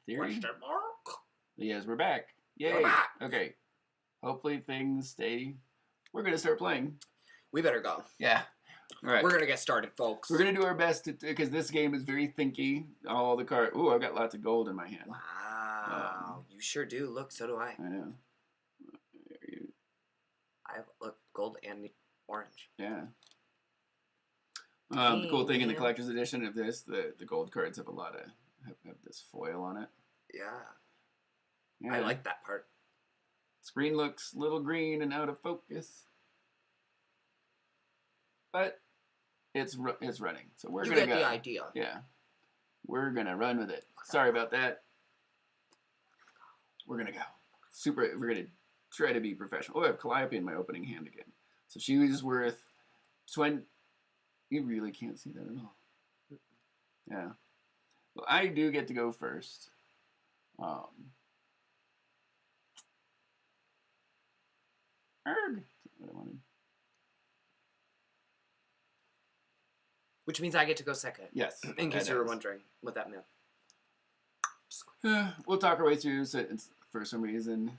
theory. Question mark? Yes, we're back. Yay. We're back. Okay. Hopefully things stay. We're going to start playing. We better go. Yeah. All right. We're going to get started, folks. We're going to do our best because this game is very thinky. All the cards. Ooh, I've got lots of gold in my hand. Wow. You sure do. Look, so do I. I know. I have, look, gold and orange. Yeah. The cool thing in the collector's edition of this, the gold cards have a lot of have this foil on it. Yeah. I like that part. Screen looks a little green and out of focus, but it's running, so we're gonna go. You get the idea. Yeah, we're gonna run with it. Sorry about that. We're gonna go. We're gonna try to be professional. Oh, I have Calliope in my opening hand again. So she was worth 20. You really can't see that at all. Yeah. Well, I do get to go first. Erg. That's what I wanted. Which means I get to go second. Yes. In case you were wondering what that meant. We'll talk our way through. So it's, for some reason,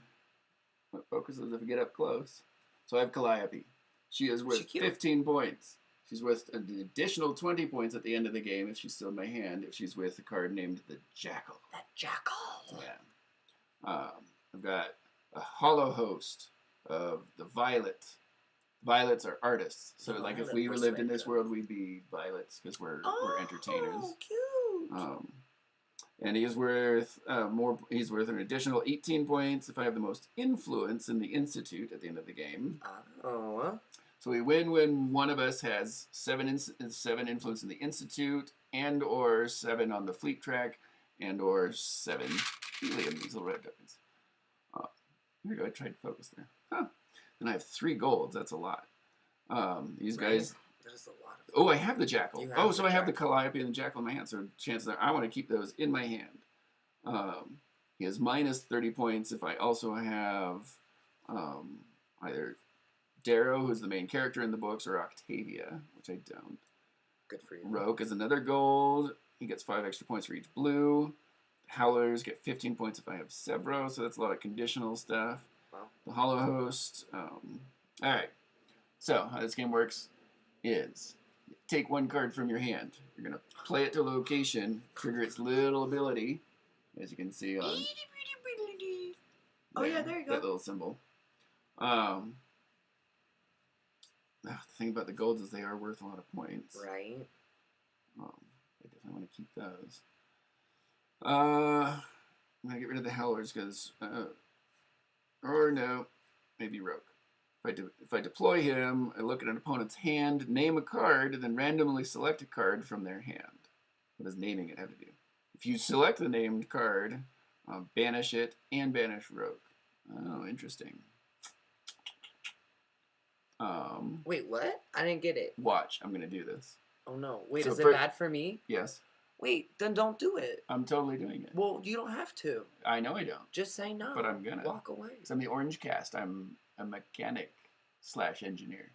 what focuses if we get up close. So I have Calliope. She is worth 15 points. She's worth an additional 20 points at the end of the game if she's still in my hand, if she's with a card named the Jackal. That Jackal. Yeah. I've got a hollow host of the Violet. Violets are artists. So, like, if we lived in this world, we'd be violets because we're entertainers. Oh, cute. And he's worth more. He's worth an additional 18 points if I have the most influence in the Institute at the end of the game. Oh. So we win when one of us has 7 influence in the Institute, and or 7 on the fleet track, and or 7 helium. These little red tokens. Here we go. I tried to focus there. Huh. And I have 3 golds. That's a lot. These guys. That is a lot. Oh, I have the Jackal. Oh, so I have the Calliope and the Jackal in my hand. So chances are I want to keep those in my hand. He has minus 30 points if I also have either Darrow, who's the main character in the books, or Octavia, which I don't. Good for you. Roke is another gold. He gets 5 extra points for each blue. Howlers get 15 points if I have Severo, so that's a lot of conditional stuff. Wow. The Hollow Host. Alright. So, how this game works is you take 1 card from your hand. You're going to play it to location, trigger its little ability, as you can see on... Oh, yeah, there you go. That little symbol. The thing about the golds is they are worth a lot of points. Right. I definitely want to keep those. I'm going to get rid of the Howlers because... or no, maybe Roke. If I deploy him, I look at an opponent's hand, name a card, then randomly select a card from their hand. What does naming it have to do? If you select the named card, banish it and banish Roke. Oh, interesting. Wait, what? I didn't get it. Watch, I'm going to do this. Oh, no. Wait, So is it bad for me? Yes. Wait, then don't do it. I'm totally doing it. Well, you don't have to. I know I don't. Just say no. But I'm going to. Walk away. Because I'm the Orange Cast. I'm a mechanic/engineer.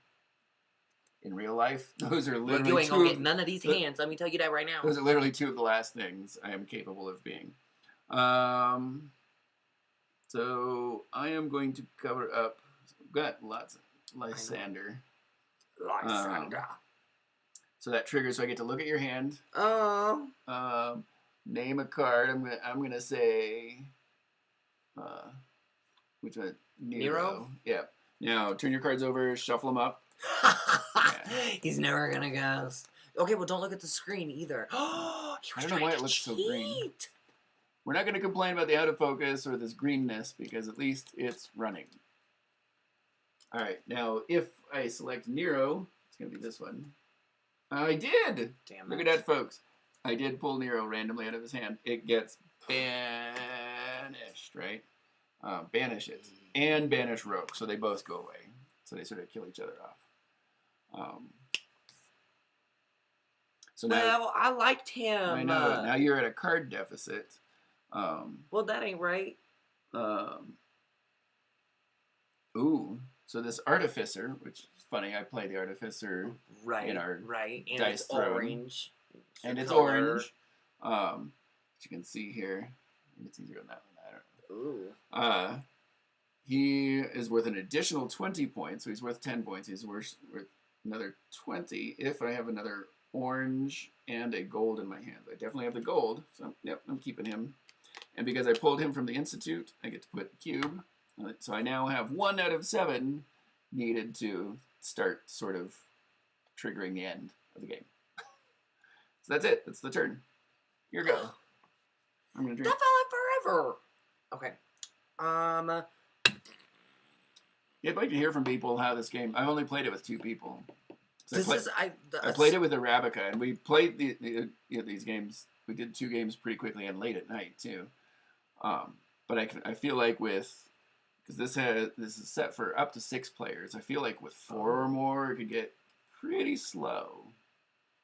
In real life, those are literally you ain't going to get none of these hands. Let me tell you that right now. Those are literally 2 of the last things I am capable of being. So I am going to cover up. I've got lots of Lysander. Lysander. So that triggers. So I get to look at your hand. Oh. Name a card. I'm gonna say. Which one? Nero. Yeah. Now turn your cards over. Shuffle them up. Yeah. He's never gonna guess. Okay, well don't look at the screen either. I don't know why it looks so green. We're not gonna complain about the out of focus or this greenness because at least it's running. All right. Now if I select Nero, it's gonna be this one. I did! Damn it. Look at that, folks. I did pull Nero randomly out of his hand. It gets banished, right? Banish it. And banish Roke, so they both go away. So they sort of kill each other off. So now, well, I liked him. I know. Now you're at a card deficit. Well, that ain't right. Ooh. So this Artificer, which is funny, I play the Artificer in our and dice it's throne. orange. And it's orange. As you can see here, Maybe it's easier than that one. I don't know. Ooh. He is worth an additional 20 points, so he's worth 10 points. He's worth another 20 if I have another orange and a gold in my hand. I definitely have the gold, so yep, I'm keeping him. And because I pulled him from the Institute, I get to put a cube. So I now have 1 out of 7 needed to start sort of triggering the end of the game. So that's it. That's the turn. Your go. I'm going to drink. That fell out forever. Okay. Yeah, I'd like to hear from people how this game... I've only played it with 2 people. So I I played it with Arabica, and we played these games. We did 2 games pretty quickly and late at night, too. But I feel like with... Because this is set for up to 6 players. I feel like with 4 or more, it could get pretty slow.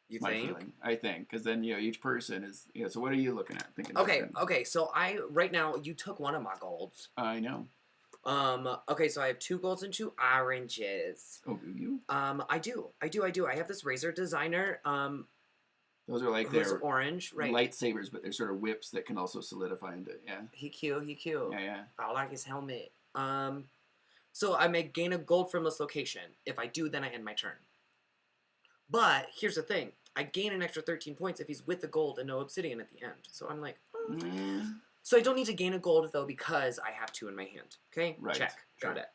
You my think? Feeling, I think, because then each person is so what are you looking at? Thinking. Okay. So right now you took one of my golds. I know. Okay, so I have 2 golds and 2 oranges. Oh, do you? I do. I have this razor designer. Those are like they're orange, right? Lightsabers, but they're sort of whips that can also solidify into He cute. Yeah. I like his helmet. So I may gain a gold from this location. If I do, then I end my turn. But here's the thing: I gain an extra 13 points if he's with the gold and no obsidian at the end. So I'm like, So I don't need to gain a gold though because I have 2 in my hand. Okay, right. Check. Sure. Got it.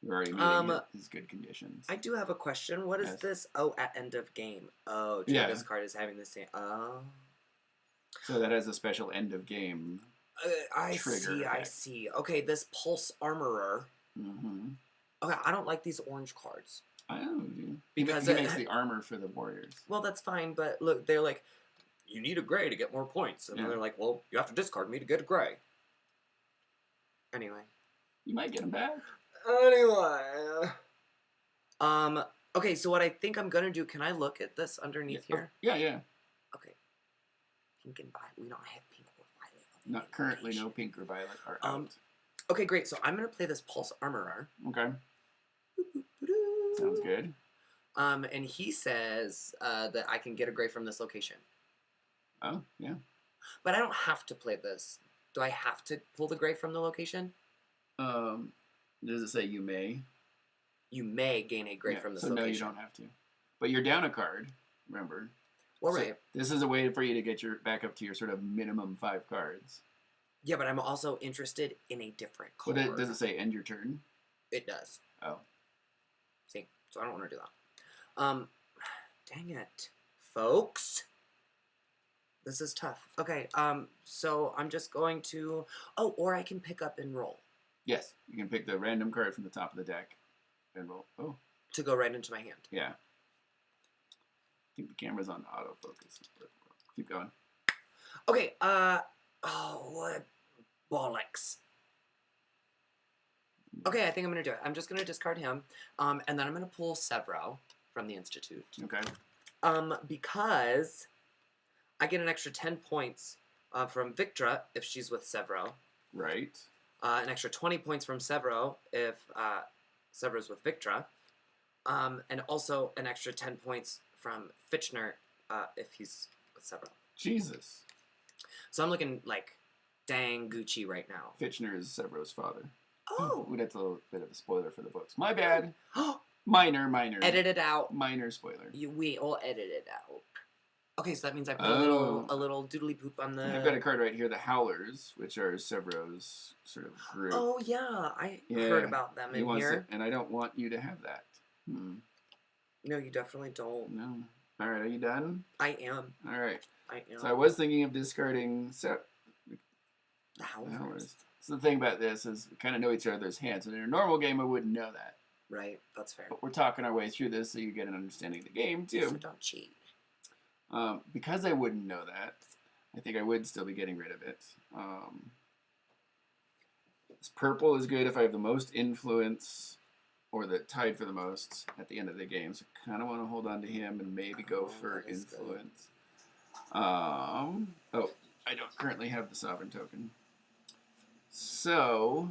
You're already meeting his good conditions. I do have a question. What is this? Oh, at end of game. Oh, this card is having the same. Oh. So that has a special end of game. I see. Okay, this Pulse Armorer. Mm-hmm. Okay, I don't like these orange cards. I know, dude. Because he makes the armor for the warriors. Well, that's fine, but look, they're like, you need a gray to get more points. And then they're like, well, you have to discard me to get a gray. Anyway. You might get them back. Anyway. Okay, so what I think I'm going to do, can I look at this underneath here? Yeah. Okay. Pink and violet. We don't have pink or violet. Not currently, no pink or violet are out. Okay, great. So I'm going to play this Pulse Armorer. Okay. Sounds good. And he says that I can get a gray from this location. Oh, yeah. But I don't have to play this. Do I have to pull the gray from the location? Does it say you may? You may gain a gray from this location. So no, you don't have to. But you're down a card, remember. Well, right. This is a way for you to get your back up to your sort of minimum 5 cards. Yeah, but I'm also interested in a different card. Well, does it say end your turn? It does. Oh. See, so I don't want to do that. Dang it, folks. This is tough. Okay, so I'm just going to... Oh, or I can pick up and roll. Yes, you can pick the random card from the top of the deck and roll. Oh. To go right into my hand. Yeah. I think the camera's on autofocus. Keep going. Okay, oh, what bollocks. Okay, I think I'm going to do it. I'm just going to discard him, and then I'm going to pull Severo from the Institute. Okay. Because I get an extra 10 points from Victra if she's with Severo. Right. An extra 20 points from Severo if Severo's with Victra. And also an extra 10 points from Fitchner if he's with Severo. Jesus. So I'm looking like dang Gucci right now. Fitchner is Severo's father. Oh. Ooh, that's a little bit of a spoiler for the books. My bad. Minor. Edit it out. Minor spoiler. We all edit it out. Okay, so that means I put a little doodly poop on the... I've got a card right here, the Howlers, which are Severo's sort of group. Oh, yeah. I heard about them in here. And I don't want you to have that. No, you definitely don't. No. All right, are you done? I am. All right. I am. So I was thinking of discarding the Howlers. So the thing about this is we kind of know each other's hands. In a normal game, I wouldn't know that. Right, that's fair. But we're talking our way through this so you get an understanding of the game, too. So don't cheat. Because I wouldn't know that, I think I would still be getting rid of it. This purple is good if I have the most influence or the tied for the most at the end of the game. So I kind of want to hold on to him and maybe go for influence. Oh, I don't currently have the sovereign token. So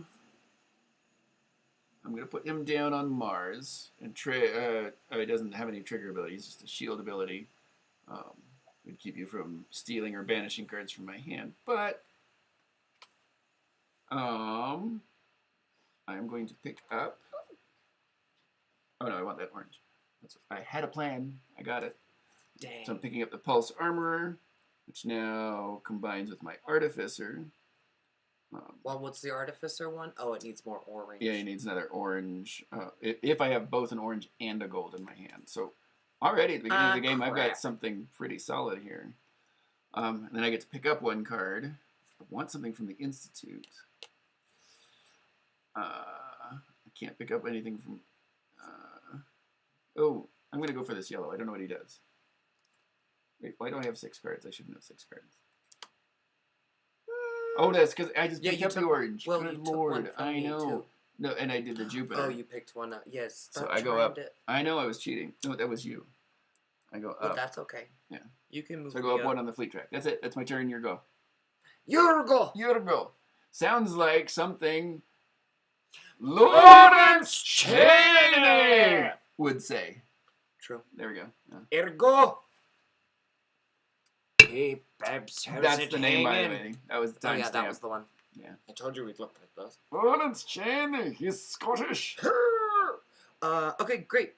I'm going to put him down on Mars. And he doesn't have any trigger ability. He's just a shield ability. Would keep you from stealing or banishing cards from my hand. But I'm going to pick up. Oh no, I want that orange. I had a plan. I got it. Dang. So I'm picking up the Pulse Armorer, which now combines with my Artificer. Well, what's the Artificer one? Oh, it needs more orange. Yeah, he needs another orange. If I have both an orange and a gold in my hand. So already at the beginning of the game, I've got something pretty solid here. And then I get to pick up one card. I want something from the Institute. I can't pick up anything from... oh, I'm going to go for this yellow. I don't know what he does. Wait, why do I have 6 cards? I shouldn't have 6 cards. Oh, that's because I just picked up the orange. Well, Good Lord, I know. Too. No, and I did the Jupiter. Oh, you picked one up. Yes. So I go up. I know I was cheating. No, that was you. I go up. Well, that's okay. Yeah. You can move. So I go up 1 on the fleet track. That's it. That's my turn. Your go. Your go. Your go. Sounds like something Lawrence Cheney would say. True. There we go. Yeah. Ergo. Hey, Babs, how's That's it the name, by the hanging? way. That was the timestamp. Oh, yeah, that was the one. Yeah. I told you we'd look like this. Lawrence Cheney. He's Scottish. Okay, great.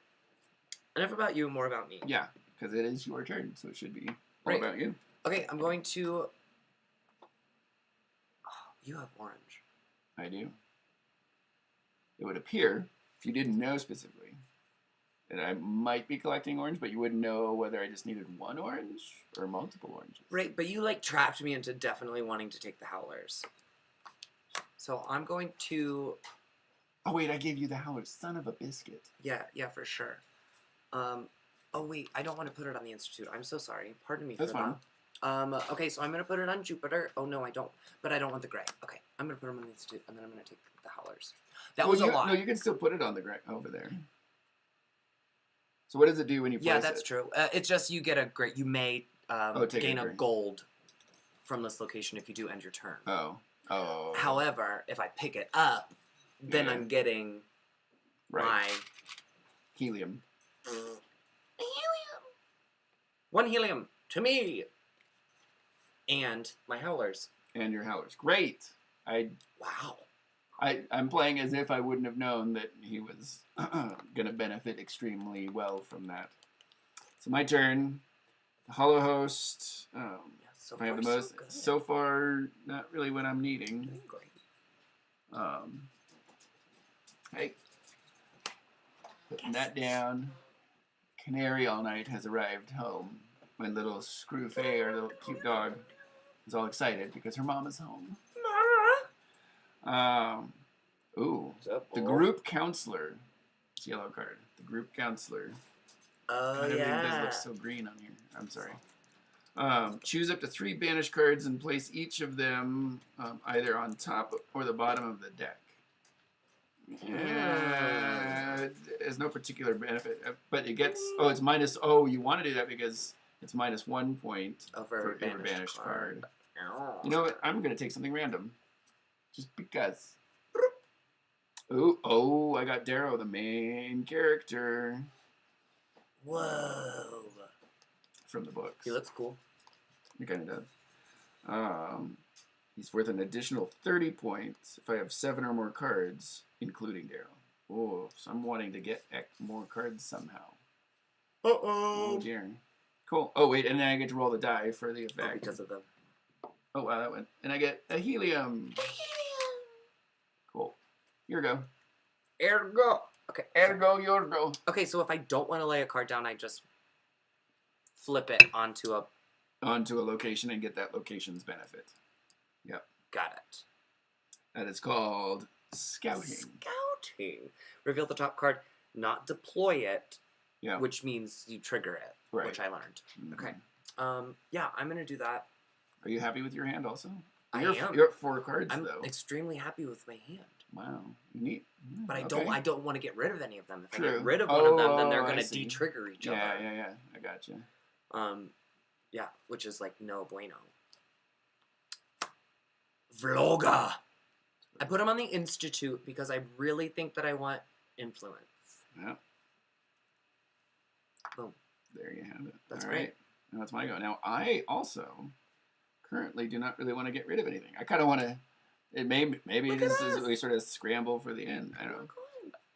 Enough about you, more about me. Yeah, because it is your turn, so it should be all about you. Okay, I'm going to... Oh, you have orange. I do. It would appear, if you didn't know specifically, that I might be collecting orange, but you wouldn't know whether I just needed 1 orange or multiple oranges. Right, but you, like, trapped me into definitely wanting to take the Howlers. So I'm going to... Oh, wait, I gave you the Howlers. Son of a biscuit. Yeah, for sure. Oh, wait, I don't want to put it on the Institute. I'm so sorry. Pardon me for that. Okay, so I'm going to put it on Jupiter. Oh, no, I don't. But I don't want the gray. Okay, I'm going to put them on the Institute, and then I'm going to take the Howlers. That was a lot. No, you can still put it on the gray over there. So what does it do when you place it? Yeah, that's true. It's just you get a great... You may gain a gold from this location if you do end your turn. Oh. However, if I pick it up, then I'm getting my... Helium. Helium! 1 helium to me! And my Howlers. And your Howlers. Great! Wow. I'm playing as if I wouldn't have known that he was going to benefit extremely well from that. So my turn. The Hollow Host. So I have the most. So far, not really what I'm needing. Hey. Putting that down. Canary all night has arrived home. My little Screw Fay, our little cute dog, is all excited because her mom is home. The Group Counselor. It's a yellow card. The Group Counselor. Oh, Everything does look so green on here. I'm sorry. Choose up to 3 banished cards and place each of them either on top or the bottom of the deck. There's no particular benefit, but it gets... Oh, it's minus... Oh, you want to do that because it's minus 1 point for every banished card. You know what? I'm going to take something random. Just because. Oh, I got Darrow, the main character. Whoa. From the books. He looks cool. He kind of does. He's worth an additional 30 points if I have 7 or more cards, including Darrow. Oh, so I'm wanting to get more cards somehow. Oh, dear. Cool. Oh, wait, and then I get to roll the die for the effect. Oh, because of the... Oh, wow, that went. And I get a helium. Cool. Your go. Ergo. Okay. Ergo, your go. Okay, so if I don't want to lay a card down, I just flip it onto a location and get that location's benefit. Yep. Got it. That is called scouting. Scouting. Reveal the top card, not deploy it. Yeah. Which means you trigger it. Right. Which I learned. Mm-hmm. Okay. Yeah, I'm gonna do that. Are you happy with your hand also? I am. You're at 4 cards I'm though. extremely happy with my hand. Wow. Neat. But I don't want to get rid of any of them. If True. I get rid of one of them, then they're gonna de-trigger each other. Yeah. I got you. Yeah, which is like no bueno. Vloga. I put him on the Institute because I really think that I want influence. Yeah. Boom. There you have it. That's All great. right. Now that's my go. Now I also currently do not really want to get rid of anything. I kind of want to. Maybe Look it at is us. we sort of scramble for the end. I don't know. Look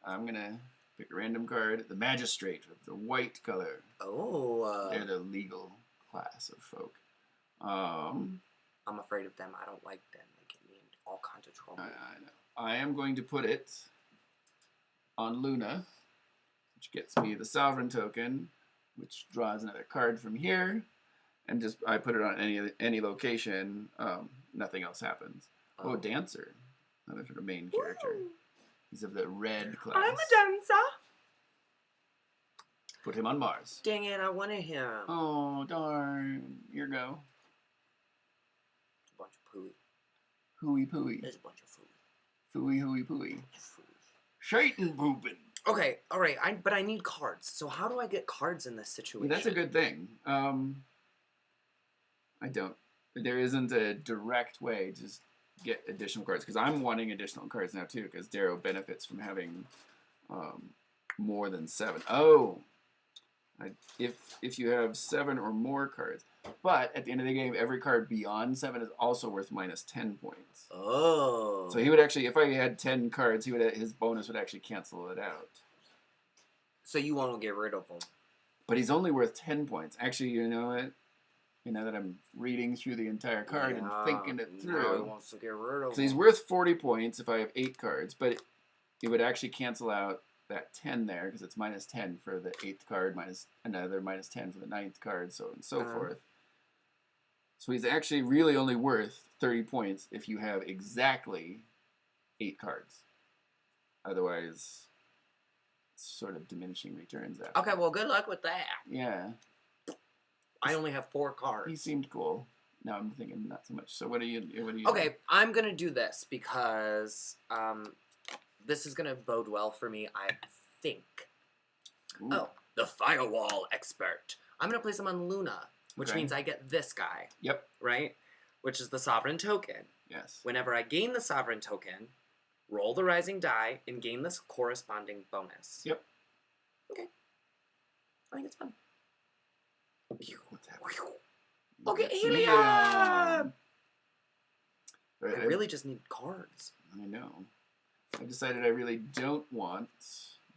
on. I'm gonna pick a random card. The Magistrate with the white color. Oh. They're the legal class of folk. I'm afraid of them. I don't like them. They get me in all kinds of trouble. I know. I am going to put it on Luna, which gets me the Sovereign token, which draws another card from here, and just I put it on any location. Nothing else happens. Oh, Dancer, another sort of main character. He's of the red class. I'm a dancer. Put him on Mars. Dang it, I wanted him. Oh, darn. Here you go. A bunch of pooey. Hooey pooey. There's a bunch of food. Fooey hooey pooey. Shaitan boopin'. Okay, alright, but I need cards. So how do I get cards in this situation? That's a good thing. I don't. There isn't a direct way to just get additional cards, because I'm wanting additional cards now too, because Darrow benefits from having more than 7. Oh! If you have 7 or more cards. But at the end of the game, every card beyond 7 is also worth minus 10 points. Oh. So he would actually, if I had 10 cards, his bonus would actually cancel it out. So you want to get rid of them. But he's only worth 10 points. Actually, you know what? You know that I'm reading through the entire card and thinking it through. Now he wants to get rid of So he's them. worth 40 points if I have 8 cards, but it would actually cancel out that 10 there, because it's minus 10 for the 8th card, minus another minus 10 for the 9th card, so on and so forth. So he's actually really only worth 30 points if you have exactly 8 cards. Otherwise, it's sort of diminishing returns after. Okay, well, good luck with that. Yeah. I only have 4 cards. He seemed cool. Now I'm thinking not so much. So what do you Okay, I'm going to do this because this is going to bode well for me, I think. Ooh. Oh, the Firewall Expert. I'm going to place him on Luna, which Okay. means I get this guy. Yep. Right? Which is the Sovereign token. Yes. Whenever I gain the Sovereign token, roll the Rising die and gain this corresponding bonus. Yep. Okay. I think it's fun. What's happening? Okay, That's helium! Right, I really just need cards. I know. I decided I really don't want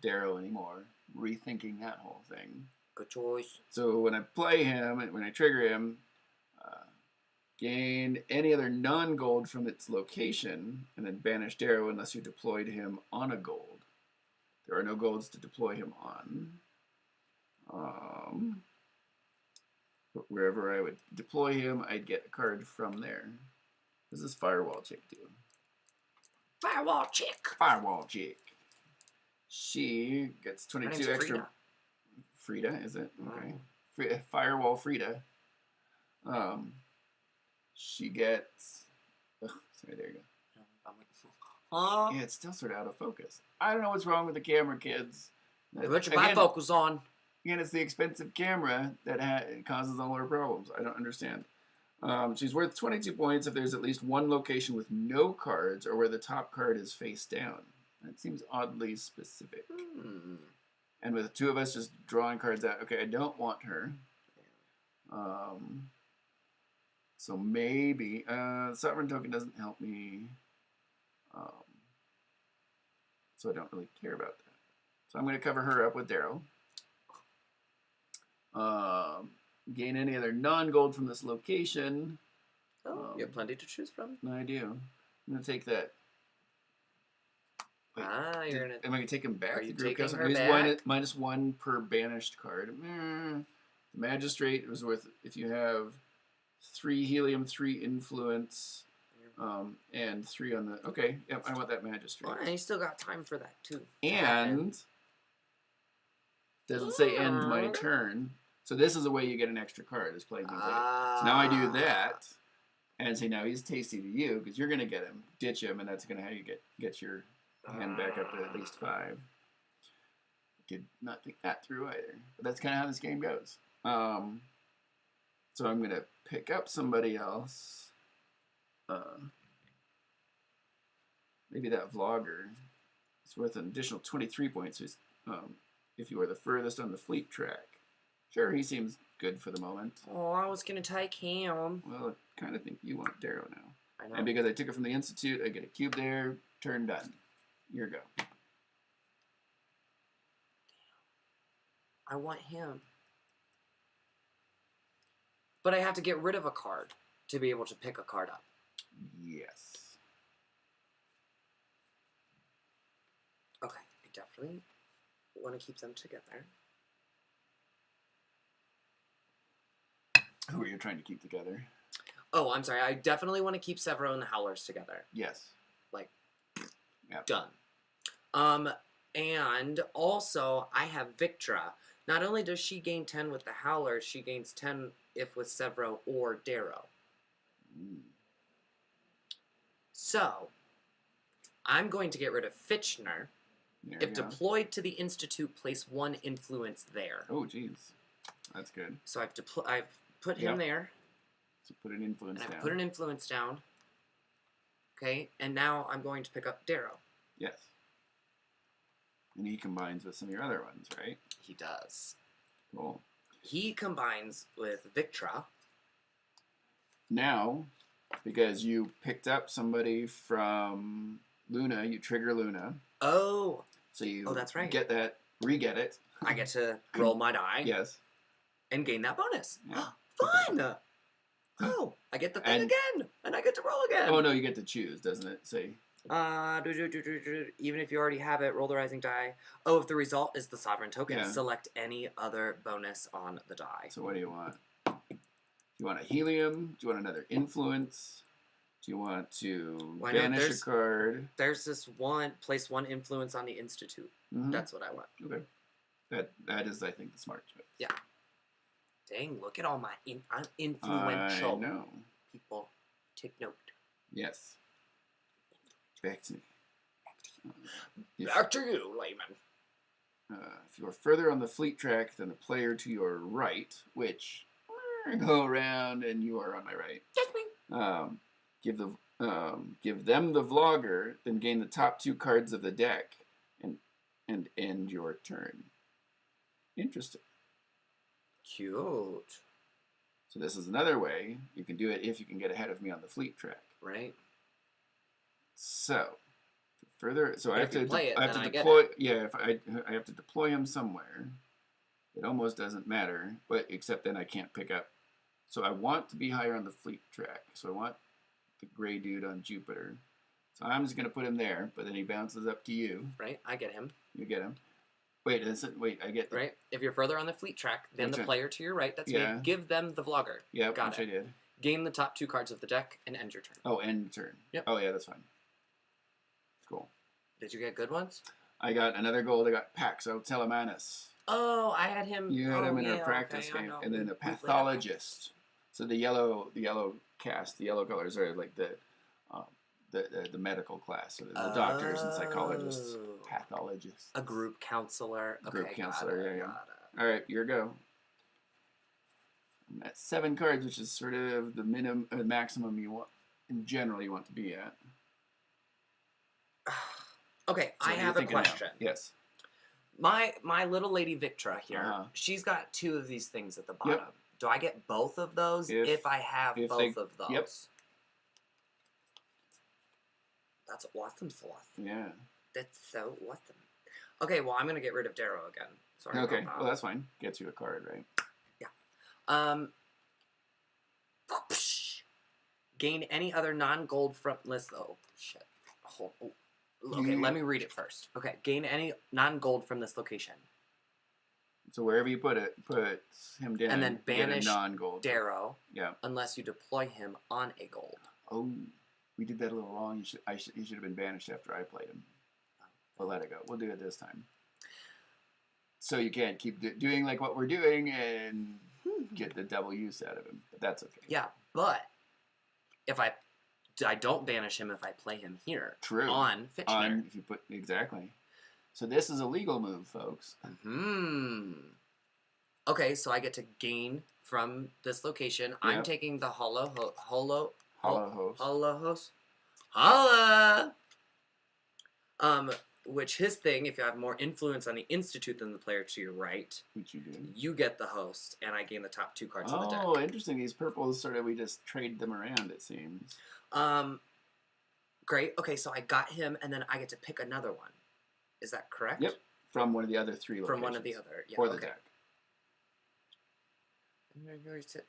Darrow anymore. Rethinking that whole thing. Good choice. So when I play him, and when I trigger him, gain any other non-gold from its location, and then banish Darrow unless you deployed him on a gold. There are no golds to deploy him on. But wherever I would deploy him, I'd get a card from there. What does this Firewall chick do? Firewall chick. Firewall chick. She gets Her 22 name's extra. Frida, is it? Okay. Firewall Frida. She gets. Ugh, sorry, there you go. Huh? Yeah, it's still sort of out of focus. I don't know what's wrong with the camera, kids. Put your bifocals on. Again, it's the expensive camera that causes all our problems. I don't understand. She's worth 22 points if there's at least one location with no cards or where the top card is face down. That seems oddly specific. And with the 2 of us just drawing cards out, okay, I don't want her. So maybe Sovereign token doesn't help me. So I don't really care about that. So I'm going to cover her up with Darrow. Gain any other non-gold from this location. Oh, you have plenty to choose from. I do. I'm going to take that. Wait, You're gonna. am I going to take him back? Are you The group taking doesn't- her he's back? minus 1 per banished card. The Magistrate was worth, if you have 3 helium, 3 influence, and 3 on the. Okay, yep, I want that Magistrate. Well, and you still got time for that too. And doesn't say end my turn. So this is a way you get an extra card, is playing things like it. So now I do that, and say now he's tasty to you because you're gonna get him, ditch him, and that's gonna how you get your hand back up to at least 5. Did not think that through either, but that's kind of how this game goes. So I'm gonna pick up somebody else. Maybe that vlogger. It's worth an additional 23 points. If you are the furthest on the fleet track. Sure, he seems good for the moment. Oh, I was gonna take him. Well, I kind of think you want Darrow now. I know. And because I took it from the Institute, I get a cube there. Turn done. Your go. I want him. But I have to get rid of a card to be able to pick a card up. Yes. Okay, I definitely want to keep them together. Who are you trying to keep together? Oh, I'm sorry. I definitely want to keep Severo and the Howlers together. Yes. Like, yep. Done. And also, I have Victra. Not only does she gain 10 with the Howlers, she gains 10 if with Severo or Darrow. So, I'm going to get rid of Fitchner. If deployed to the Institute, place 1 influence there. Oh, jeez. That's good. So I've put him there. So put an influence down. I've put an influence down. Okay, and now I'm going to pick up Darrow. Yes. And he combines with some of your other ones, right? He does. Cool. He combines with Victra. Now, because you picked up somebody from Luna, you trigger Luna. Oh. So you that's right. Get that, re-get it. I get to roll my die. Yes. And gain that bonus. Yeah. Fun! Oh, I get the thing again! And I get to roll again! Oh, no, you get to choose, doesn't it? Say. Even if you already have it, roll the rising die. Oh, if the result is the sovereign token, select any other bonus on the die. So what do you want? Do you want a helium? Do you want another influence? Do you want to banish a card? There's this one, place 1 influence on the Institute. Mm-hmm. That's what I want. Okay. That is, I think, the smart choice. Yeah. Dang, look at all my influential people. Take note. Yes. Back to me. Back to you, Layman. If you are further on the fleet track than the player to your right, which go around and you are on my right. That's me. Give them the vlogger, then gain the top 2 cards of the deck, and end your turn. Interesting. Cute. So this is another way you can do it if you can get ahead of me on the fleet track. Right. So further, so I have to deploy. Yeah, if I have to deploy him somewhere. It almost doesn't matter, but except then I can't pick up. So I want to be higher on the fleet track. So I want the gray dude on Jupiter. So I'm just gonna put him there, but then he bounces up to you. Right, I get him. You get him. Wait, I get the... Right, if you're further on the fleet track than the player to your right, that's me. Give them the vlogger. Yeah, got it. I did. Gain the top 2 cards of the deck and end your turn. Oh, end turn. Yep. Oh yeah, that's fine. Cool. Did you get good ones? I got another gold. I got Paxo Telemanus. Oh, I had him. You had him in a practice game, and then a pathologist. So the yellow cast, the yellow colors are like the medical class, so the doctors and psychologists, pathologists. A group counselor. Group counselor, yeah. All right, your go. I'm at 7 cards, which is sort of the maximum you want, in general, you want to be at. Okay, so I have a question. Now. Yes. My little lady Victra here, she's got 2 of these things at the bottom. Yep. Do I get both of those if I have both of those? Yep. That's awesome sauce. Yeah. That's so awesome. Okay, well, I'm going to get rid of Darrow again. Sorry okay, about that. Well, that's fine. Gets you a card, right? Yeah. Gain any other non-gold frontless... Oh, shit. Okay, let me read it first. Okay, gain any non-gold from this location. So wherever you put it, put him down. And then banish non-gold. Darrow. Yeah. Unless you deploy him on a gold. Oh, we did that a little wrong. He should have been banished after I played him. We'll let it go. We'll do it this time. So you can't keep doing like what we're doing and get the double use out of him. But that's okay. Yeah, but if I don't banish him if I play him here. True. On Fitchner. If you put exactly. So this is a legal move, folks. Okay, so I get to gain from this location. Yep. I'm taking the Hollow Host. Holla! Which his thing, if you have more influence on the institute than the player to your right, which you do, you get the host, and I gain the top 2 cards of the deck. Oh, interesting. These purples sort of, we just trade them around, it seems. Great. Okay, so I got him, and then I get to pick another one. Is that correct? Yep. From one of the other 3 locations. From one of the other, yeah. Or the deck.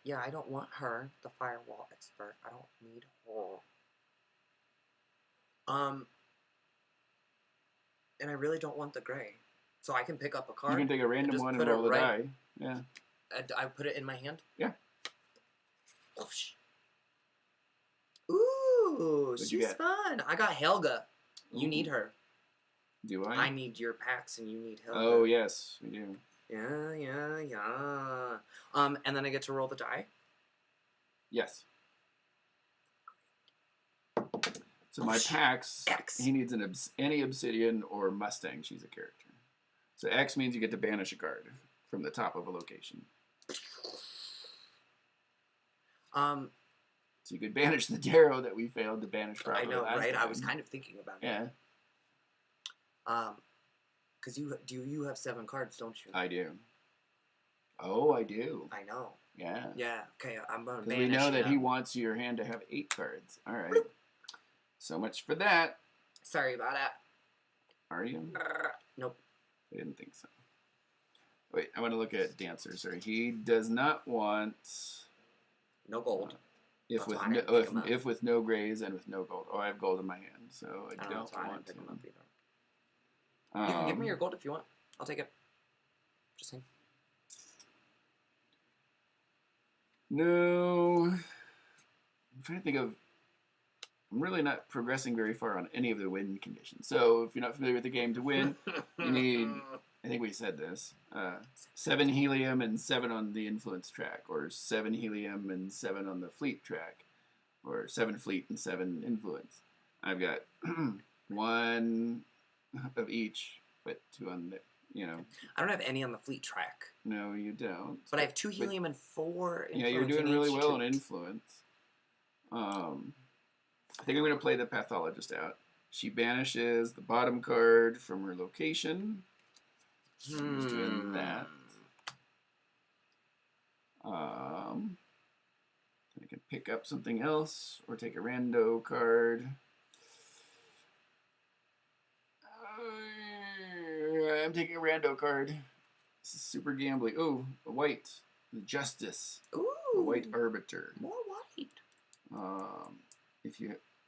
Yeah, I don't want her, the firewall expert. I don't need her. And I really don't want the gray. So I can pick up a card. You can take a random one and roll the die. Yeah. I put it in my hand? Yeah. Whoosh. Ooh, What'd you she's get? fun. I got Helga. You Ooh. need her. Do I? I need your packs and you need Helga. Oh, yes, we do. Yeah. And then I get to roll the die? Yes. So my packs, X. he needs any obsidian or Mustang. She's a character. So X means you get to banish a card from the top of a location. So you could banish the Darrow that we failed to banish properly. I know, last right? time. I was kind of thinking about it. Yeah. Because you have 7 cards, don't you? I do. Oh, I do. I know. Yeah. Yeah. Okay, I'm gonna Because banish we know that he him. wants your hand to have 8 cards. All right. So much for that. Sorry about that. Are you? Nope. I didn't think so. Wait, I want to look at Dancer. Sorry, he does not want. No gold. If That's with why I no, didn't pick him up. if with no grays and with no gold. Oh, I have gold in my hand, so I don't That's why I want didn't pick him up to. either. You can give me your gold if you want. I'll take it. Just saying. No. I'm trying to think of. I'm really not progressing very far on any of the win conditions. So if you're not familiar with the game, to win, you need. I think we said this. 7 helium and 7 on the influence track, or 7 helium and 7 on the fleet track, or 7 fleet and 7 influence. I've got 1 of each, but 2 on the, I don't have any on the fleet track. No, you don't. But I have 2 helium and 4 influence. Yeah, you're doing really well on institute. influence. I think I'm going to play the pathologist out. She banishes the bottom card from her location. She's doing that. I can pick up something else or take a rando card. I'm taking a rando card. This is super gambly. Oh, a white. The Justice. Ooh. A white Arbiter. More white.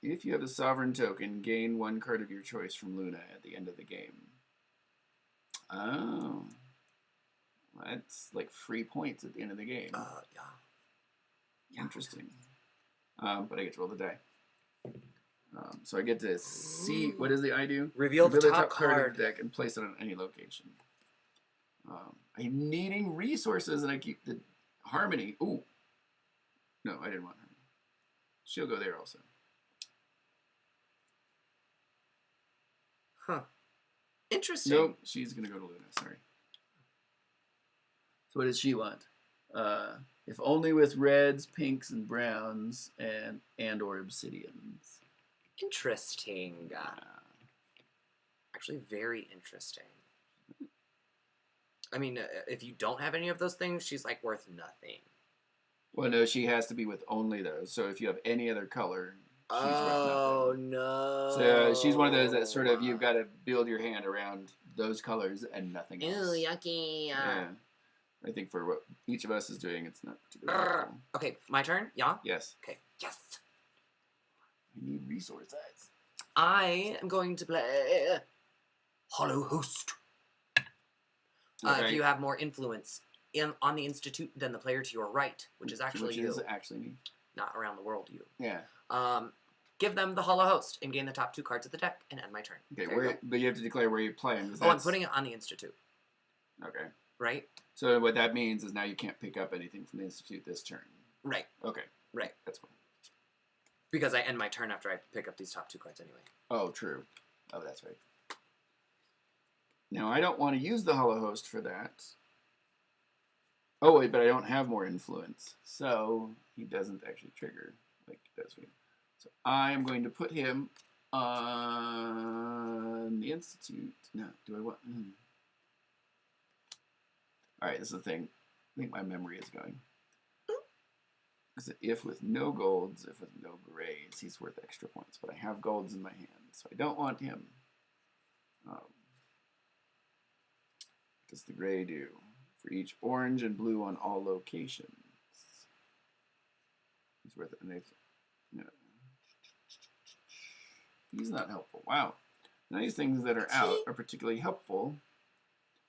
If you have a sovereign token, gain 1 card of your choice from Luna at the end of the game. Oh. That's like free points at the end of the game. Yeah. Interesting. But I get to roll the die. So I get to see, what does the I do? Reveal the top card of the deck and place it on any location. I'm needing resources and I keep the Harmony. Ooh. No, I didn't want Harmony. She'll go there also. Huh. Interesting. Nope, she's going to go to Luna, sorry. So what does she want? If only with reds, pinks, and browns, and or obsidians. Interesting. Actually, very interesting. I mean, if you don't have any of those things, she's like worth nothing. Well, no, she has to be with only those. So if you have any other color, she's worth Oh, nothing. no. So she's one of those that sort of, you've got to build your hand around those colors and nothing else. Ew, yucky. Yeah. I think for what each of us is doing, it's not particularly helpful. Okay, my turn? Yeah? Yes. Okay, yes. I need resources. I am going to play Hollow Host. Okay. If you have more influence on the Institute than the player to your right, which is actually you. Which is actually me. Not around the world, you. Yeah. Give them the Hollow Host and gain the top 2 cards of the deck and end my turn. Okay, but you have to declare where you're playing. I'm putting it on the Institute. Okay. Right? So what that means is now you can't pick up anything from the Institute this turn. Right. Okay. Right. That's fine. Because I end my turn after I pick up these top 2 cards anyway. Oh, true. Oh, that's right. Now, I don't want to use the Hollow Host for that. Oh, wait, but I don't have more influence. So he doesn't actually trigger like he does for you. So I'm going to put him The Institute. No, do I want? All right, this is the thing. I think my memory is going. Is it if with no golds, if with no grays, he's worth extra points. But I have golds in my hand, so I don't want him. What does the gray do? For each orange and blue on all locations. He's worth it. No. He's not helpful. Wow. None of these things that are out are particularly helpful.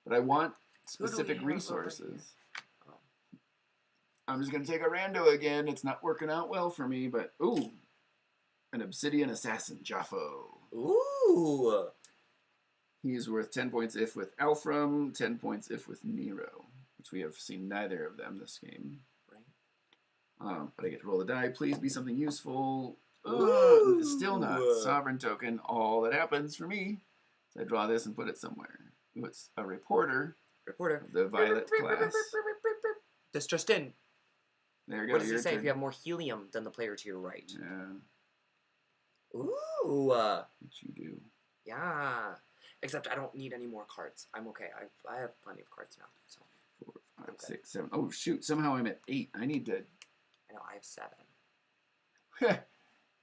But I want specific resources. I'm just going to take a rando again. It's not working out well for me, but ooh. An Obsidian Assassin, Jaffo. Ooh. He's worth 10 points if with Alfram, 10 points if with Nero, which we have seen neither of them this game. Right. But I get to roll the die. Please be something useful. Still not. Sovereign token. All that happens for me is I draw this and put it somewhere. Ooh, it's a reporter. Reporter. Of the Violet class. This just in. There you go. What does he say? If you have more helium than the player to your right. Yeah. Ooh. Which you do. Yeah. Except I don't need any more cards. I'm okay. I have plenty of cards now. So 4, 5, 6, 7. Oh shoot! Somehow I'm at 8. I need to. I know I have 7.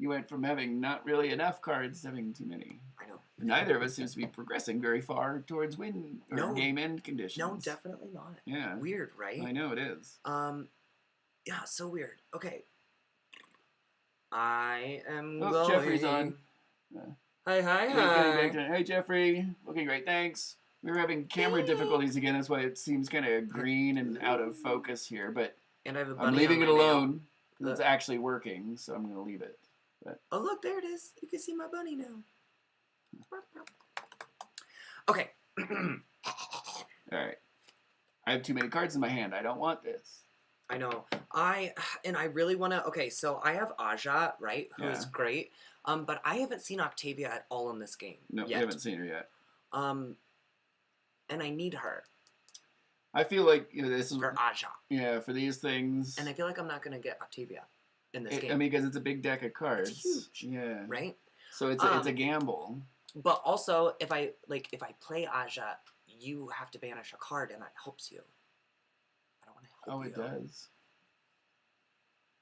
You went from having not really enough cards to having too many. I know. Neither of us seems to be progressing very far towards win or game end conditions. No, definitely not. Yeah. Weird, right? I know it is. Yeah, so weird. Okay. I am Oh, going. Jeffrey's on. Hi. Hey, Jeffrey. Looking great, thanks. We were having camera difficulties again. That's why it seems kind of green and out of focus here. But and I have a bunny I'm leaving on it my nail. alone because it's actually working, so I'm going to leave it. But oh, look, there it is. You can see my bunny now. Okay. All right. I have too many cards in my hand. I don't want this. I know. I really want to... Okay, so I have Aja, right? Who's great. But I haven't seen Octavia at all in this game No, yet. we haven't seen her yet. And I need her. I feel like this is... For Aja. Yeah, for these things... And I feel like I'm not going to get Octavia in this game. I mean, because it's a big deck of cards. It's huge. Yeah. Right? So it's a gamble. But also, if I play Aja, you have to banish a card, and that helps you. I don't want to help you. Oh, it does.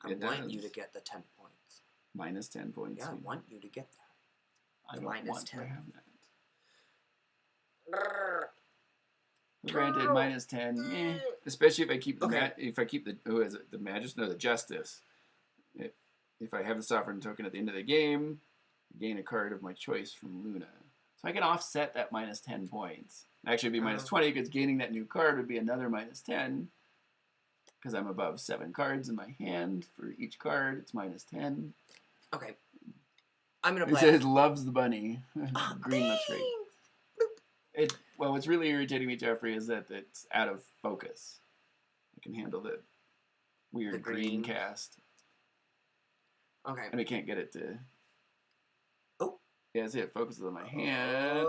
I want you to get the 10 points. Minus 10 points. Yeah, I want you to get that. I don't minus want 10. to have that. Granted, minus 10. Especially if I keep the who is it? The Magus? No, the Justice. If I have the Sovereign token at the end of the game, I gain a card of my choice from Luna. So I can offset that minus 10 points. Actually, it'd be minus 20 because gaining that new card would be another minus 10. Because I'm above 7 cards in my hand. For each card, it's minus 10. Okay. I'm going to It play. says loves the bunny. Oh, Green looks great. Well, what's really irritating me, Jeffrey, is that it's out of focus. I can handle the weird green cast. Okay. And I can't get it to... Oh. Yeah, see, it focuses on my hand.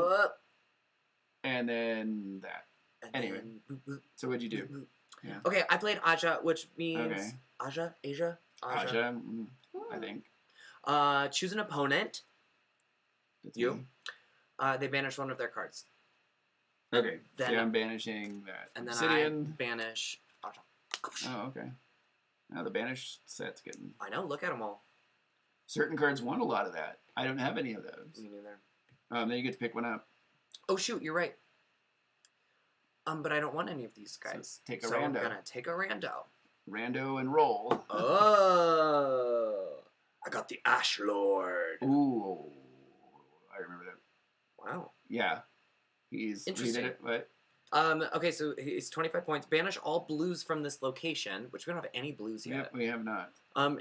And then that. And anyway. then, boop, boop, so what'd you do? boop, boop. Yeah. Okay, I played Aja, which means... Okay. Aja? Aja, I think. Choose an opponent. That's You. me. They banish one of their cards. Okay. Then, so I'm banishing that and then Obsidian. I banish Aja. Oh, okay. Now the banish set's getting... I know, look at them all. Certain cards want a lot of that. I don't have any of those. Me neither. Then you get to pick one up. Oh, shoot, you're right. But I don't want any of these guys. So take a so rando. I'm gonna take a rando. Rando and roll. Oh. I got the Ash Lord. Ooh. I remember that. Wow. Yeah. He's... Interesting. He did it, what? Okay, so he's 25 points. Banish all blues from this location, which we don't have any blues yet. Yep, we have not.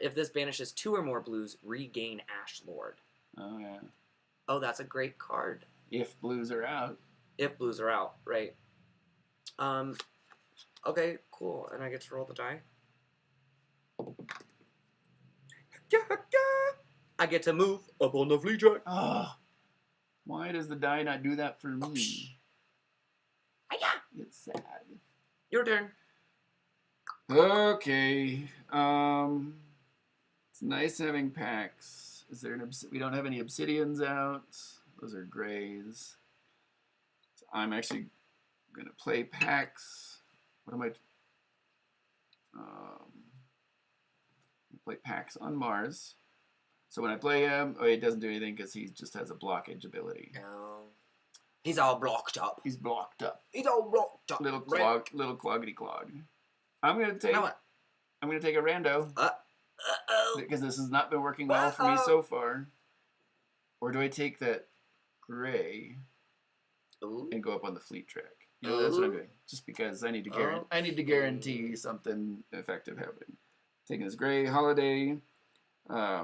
If this banishes 2 or more blues, regain Ash Lord. Oh, yeah. Oh, that's a great card. If blues are out. If blues are out, right. Okay, cool. And I get to roll the die. I get to move up on the flea track. Oh, why does the die not do that for me? It's sad. Your turn. Okay. It's nice having packs Is there an we don't have any obsidians out. Those are grays. So I'm actually going to play Pax. What am I... play Pax on Mars. So when I play him, he doesn't do anything because he just has a blockage ability. Oh. He's all blocked up. He's blocked up. He's all blocked up. Little cloggity clog. I'm gonna take a rando. Because this has not been working well for me so far. Or do I take that gray and go up on the fleet track? You know, that's what I'm doing. Just because I need to guarantee something effective happening. Taking this gray holiday.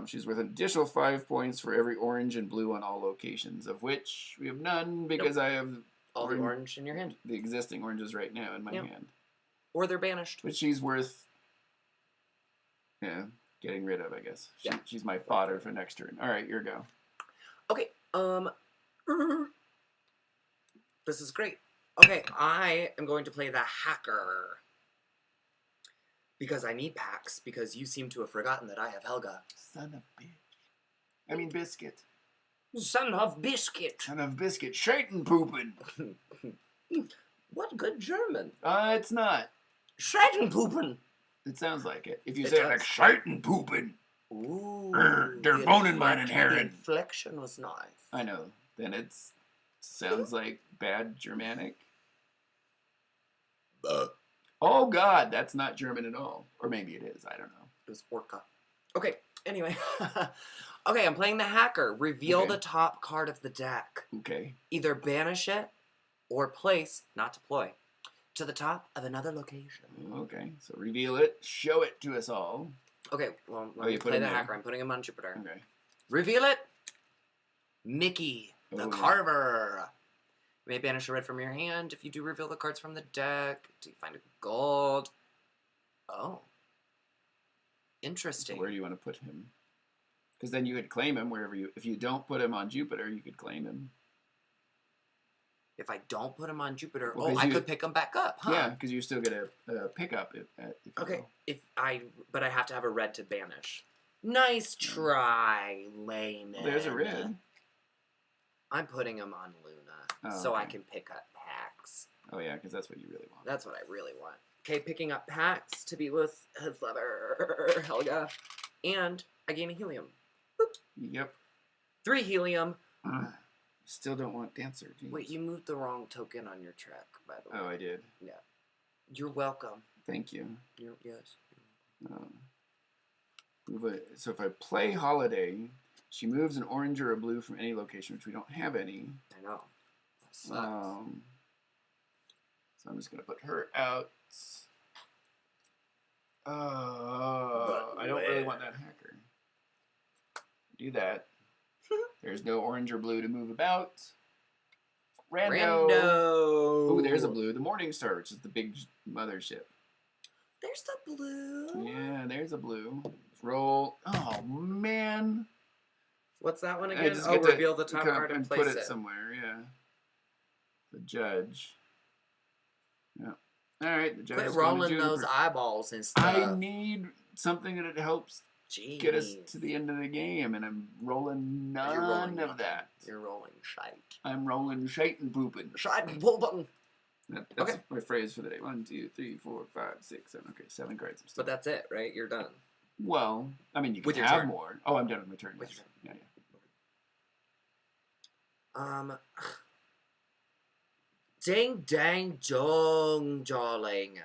She's worth an additional 5 points for every orange and blue on all locations, of which we have none because I have all the orange in your hand. The existing oranges right now in my hand. Or they're banished. But she's worth, getting rid of, I guess. She's my fodder for next turn. All right, your go. Okay. This is great. Okay, I am going to play the hacker. Because I need Pax, because you seem to have forgotten that I have Helga. Son of bitch. I mean biscuit. Son of biscuit. Son of biscuit. Scheitenpoopin. What good German? It's not. Scheitenpoopin. It sounds like it. If you say like Scheitenpoopin. Ooh. Der Bohnen meinen Herren. The inflection was nice. I know. Then it sounds like bad Germanic. Oh, God, that's not German at all. Or maybe it is. I don't know. It was Orca. Okay, anyway. Okay, I'm playing the hacker. Reveal the top card of the deck. Okay. Either banish it or place, not deploy, to the top of another location. Okay, so reveal it. Show it to us all. Okay, well, let me play the hacker. I'm putting him on Jupiter. Okay. Reveal it. Mickey, the Carver. You may banish a red from your hand. If you do reveal the cards from the deck, do you find a gold? Oh. Interesting. So where do you want to put him? Because then you could claim him wherever you... If you don't put him on Jupiter, you could claim him. If I don't put him on Jupiter, well, I could pick him back up, huh? Yeah, because you still get a pickup. Okay, but I have to have a red to banish. Nice try, Layman. Well, there's a red. I'm putting him on Luna, so I can pick up Pax. Oh yeah, because that's what you really want. That's what I really want. Okay, picking up Pax to be with his lover, Helga. And I gain a helium. Boop. Yep. 3 helium. Still don't want Dancer. Jeez. Wait, you moved the wrong token on your track, by the way. Oh, I did? Yeah. You're welcome. Thank you. Yes. So if I play Holiday, she moves an orange or a blue from any location, which we don't have any. I know. That sucks. So I'm just going to put her out. I don't really want that hacker. Do that. There's no orange or blue to move about. Rando. Oh, there's a blue. The Morning Star, which is the big mothership. There's the blue. Yeah, there's a blue. Let's roll. Oh, man. What's that one again? Reveal the top card and place put it somewhere, yeah. The Judge. Yeah. All right, the Judge. Quit rolling those eyeballs and stuff. I need something that helps get us to the end of the game, and I'm rolling none of that. You're rolling shite. I'm rolling shite and pooping. Shite and pooping. That's my phrase for the day. 1, 2, 3, 4, 5, 6, 7. Okay, 7 cards. But that's it, right? You're done. Well, I mean, you can have more. Oh, I'm done with my turn. With your turn. Yeah. Ding dang dong darling.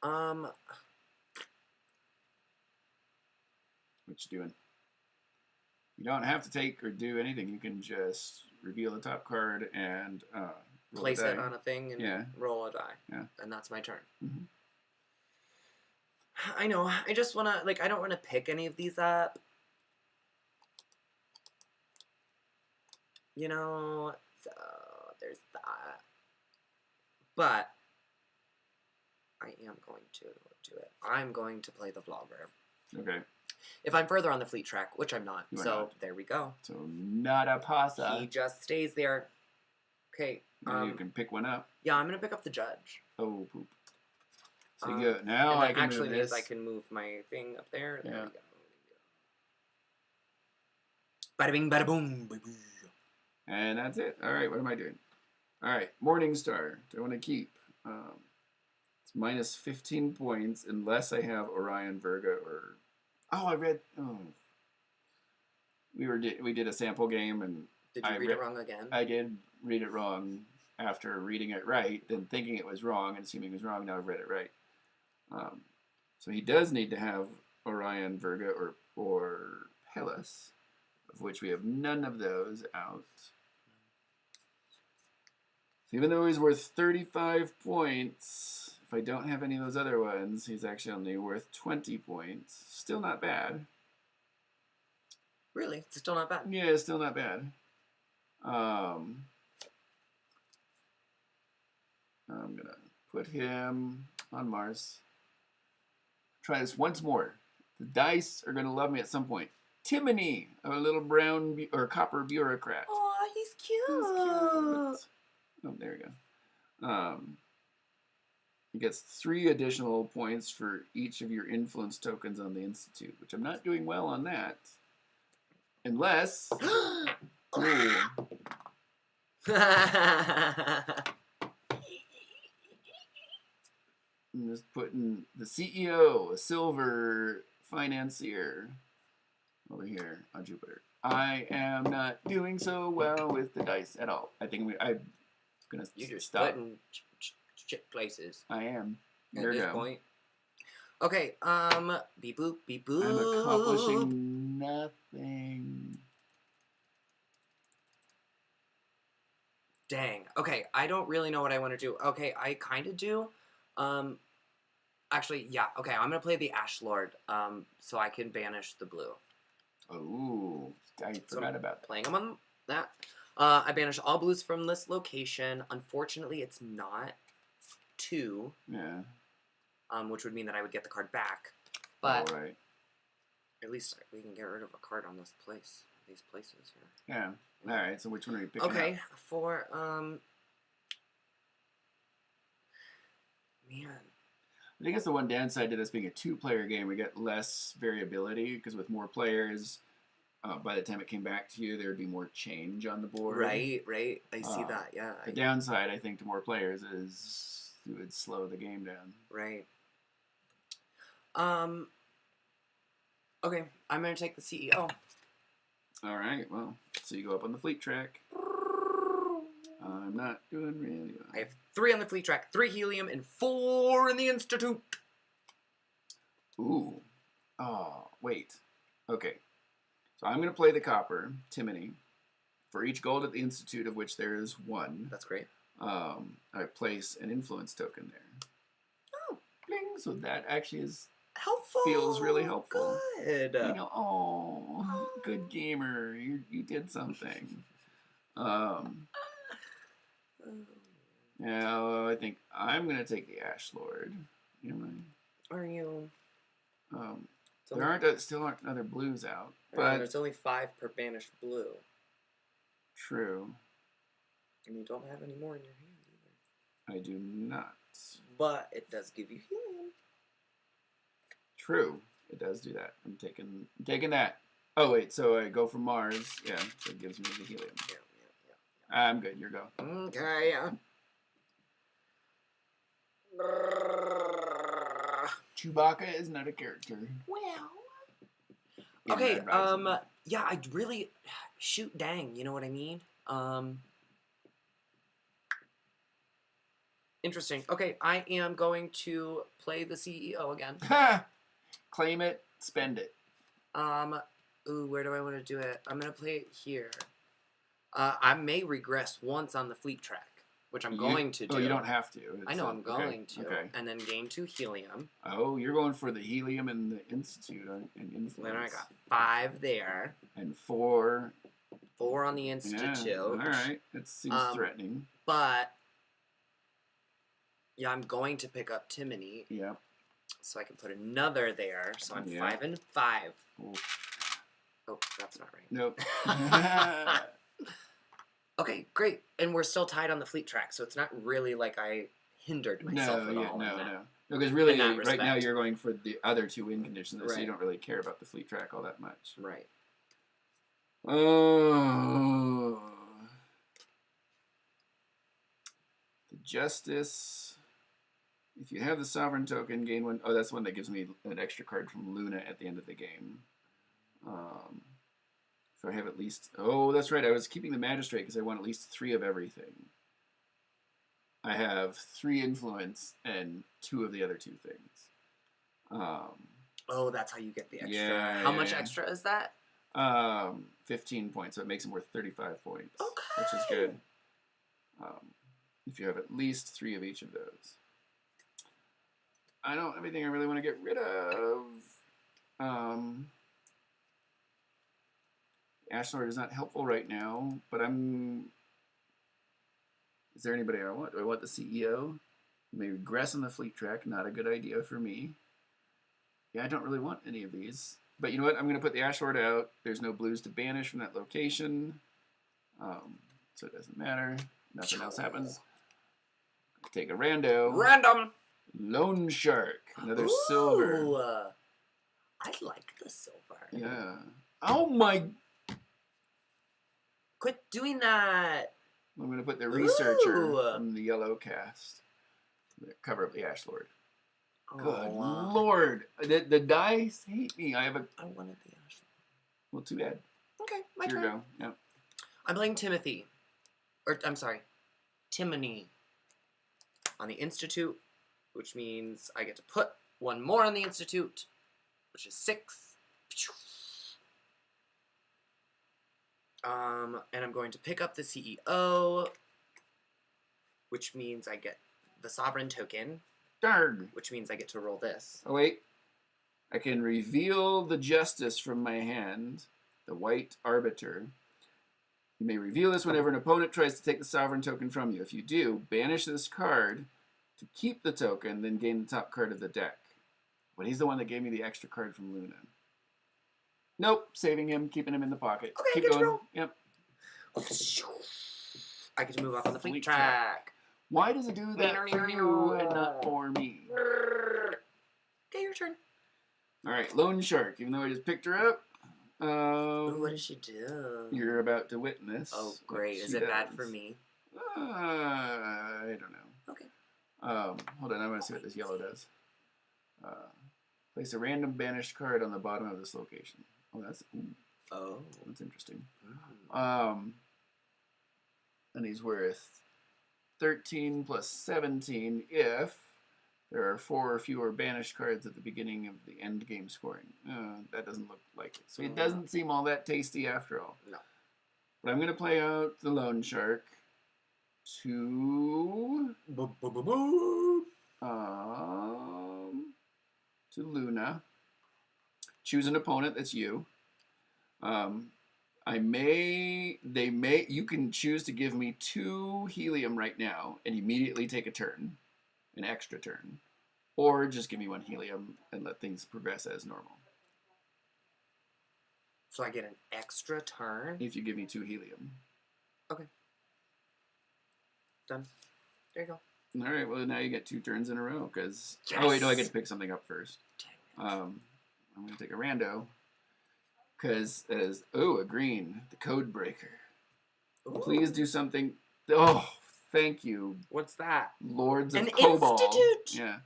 What you doing? You don't have to take or do anything. You can just reveal the top card and place it on a thing and roll a die. Yeah. And that's my turn. Mm-hmm. I know. I just want to, I don't want to pick any of these up. You know, so there's that. But I am going to do it. I'm going to play the vlogger. Okay. If I'm further on the fleet track, which I'm not. There we go. So not a pasta. He just stays there. Okay. You can pick one up. Yeah, I'm going to pick up the Judge. Oh, poop. So you go. Now I can actually move means this. I can move my thing up there. There we go. Bada bing, bada boom. And that's it. All right, what am I doing? All right, Morningstar. Do I want to keep? It's minus 15 points unless I have Orion, Virga, or... Oh, I read... Oh. We did a sample game, and Did you read it wrong again? I did read it wrong after reading it right, then thinking it was wrong and assuming it was wrong. Now I've read it right. So he does need to have Orion, Virga, or Hellas, of which we have none of those out. So even though he's worth 35 points, if I don't have any of those other ones, he's actually only worth 20 points. Still not bad. Really? It's still not bad. Yeah, it's still not bad. I'm going to put him on Mars. Try this once more. The dice are going to love me at some point. Timony, a little brown or copper bureaucrat. Oh, he's cute. Oh, there we go. He gets 3 additional points for each of your influence tokens on the Institute, which I'm not doing well on that. Unless... Ooh. I'm just putting the CEO, a silver financier, over here on Jupiter. I am not doing so well with the dice at all. I think I'm gonna You're just stop. putting shit places. I am. At There we this go. point. Okay, beep boop, beep boop. I'm accomplishing nothing. Dang. Okay, I don't really know what I want to do. Okay, I kind of do. Actually, yeah. Okay, I'm gonna play the Ash Lord. So I can banish the blue. Oh, I forgot about that. Playing them on that. I banish all blues from this location. Unfortunately, it's not 2. Yeah. Which would mean that I would get the card back. But all right. at least we can get rid of a card on this place. These places here. Yeah. All right. So which one are you picking? Okay, up? for man. I think it's the one downside to this being a 2-player game. We get less variability because with more players, by the time it came back to you, there would be more change on the board. Right. I see that. Yeah. The downside, I think, to more players is it would slow the game down. Right. Okay, I'm gonna take the CEO. All right. Well, so you go up on the fleet track. I'm not doing really well. I have 3 on the fleet track, 3 helium, and 4 in the Institute. Ooh. Oh, wait. Okay. So I'm going to play the copper, Timony, for each gold at the Institute, of which there is 1. That's great. I place an influence token there. Oh. Bling. So that actually is Helpful. feels really helpful. Good. You know, oh, good gamer. You did something. Yeah, I think I'm going to take the Ash Lord. Am I? Are you? There still aren't other blues out. But there's only 5 per banished blue. True. And you don't have any more in your hand either. I do not. But it does give you helium. True. It does do that. I'm taking that. Oh, wait. So I go for Mars. Yeah. So it gives me the helium. Yeah. I'm good. Your go. Okay. Chewbacca is not a character. Well. In Okay. Red Rising. Yeah. I really shoot. Dang. You know what I mean? Interesting. Okay. I am going to play the CEO again. Ha! Claim it. Spend it. Ooh. Where do I want to do it? I'm gonna play it here. I may regress once on the fleet track, which I'm going to do. Oh, you don't have to. I know I'm going to. Okay. And then gain 2 helium. Oh, you're going for the helium and the Institute and influence. Then I got 5 there. And 4. 4 on the Institute. Yeah, all right. It seems threatening. But yeah, I'm going to pick up Timony. Yep. So I can put another there. So I'm Yeah. 5 and 5. Ooh. Oh, that's not right. Nope. Okay, great. And we're still tied on the fleet track, so it's not really like I hindered myself at all. No. Because really, In that right now respect. you're going for the other 2 win conditions, so Right. you don't really care about the fleet track all that much. Right. Oh. The Justice. If you have the Sovereign token, gain one. Oh, that's one that gives me an extra card from Luna at the end of the game. If I have at least... Oh, that's right. I was keeping the Magistrate because I want at least 3 of everything. I have 3 influence and 2 of the other 2 things. Oh, that's how you get the extra. Yeah, How much extra is that? 15 points, so it makes it worth 35 points. Okay. Which is good. If you have at least 3 of each of those. I don't have anything I really want to get rid of. Ash Lord is not helpful right now, but I'm... Is there anybody I want? Do I want the CEO? You may regress on the fleet track. Not a good idea for me. Yeah, I don't really want any of these. But you know what? I'm going to put the Ash Lord out. There's no blues to banish from that location. So it doesn't matter. Nothing else happens. Take a rando. Random! Loan Shark. Another Ooh, silver. I like the silver. Yeah. Oh my... Quit doing that. I'm going to put the Researcher Ooh. from the yellow cast. Cover up the Ash Lord. Good Oh, Lord. The dice hate me. I wanted the Ash. Well, too bad. Okay, my Here turn. we go. Yep. I'm playing Timothy. I'm sorry. Timony. On the Institute, which means I get to put 1 more on the Institute, which is 6. And I'm going to pick up the CEO, which means I get the Sovereign token, Darn. which means I get to roll this. Oh, wait. I can reveal the Justice from my hand, the White Arbiter. You may reveal this whenever an opponent tries to take the Sovereign token from you. If you do, banish this card to keep the token, then gain the top card of the deck. But he's the one that gave me the extra card from Luna. Nope, saving him, keeping him in the pocket. Okay, Keep good to going. roll. Yep. I get to move up on the fleet Fleet track. Why does it do that for you and not for me? Okay, your turn. All right, Lone Shark. Even though I just picked her up, What does she do? you're about to witness. Oh, great. what Is she it bad does. for me? I don't know. Okay. Hold on, I want to see what this yellow does. Place a random banished card on the bottom of this location. Oh, that's interesting. And he's worth 13 plus 17 if there are 4 or fewer banished cards at the beginning of the end game scoring. That doesn't look like it. So it doesn't seem all that tasty after all. No. But I'm going to play out the Lone Shark to Luna. Choose an opponent. That's you. You can choose to give me 2 helium right now and immediately take a turn, an extra turn, or just give me 1 helium and let things progress as normal. So I get an extra turn? If you give me 2 helium. Okay. Done. There you go. All right, well, now you get 2 turns in a row, because... Yes! Oh, wait, no, I get to pick something up first. Dang it. I'm going to take a rando, because it is... Oh, a green. The Code Breaker. Ooh. Please do something... Oh, thank you. What's that? Lords of An Cobalt. Institute! Yeah.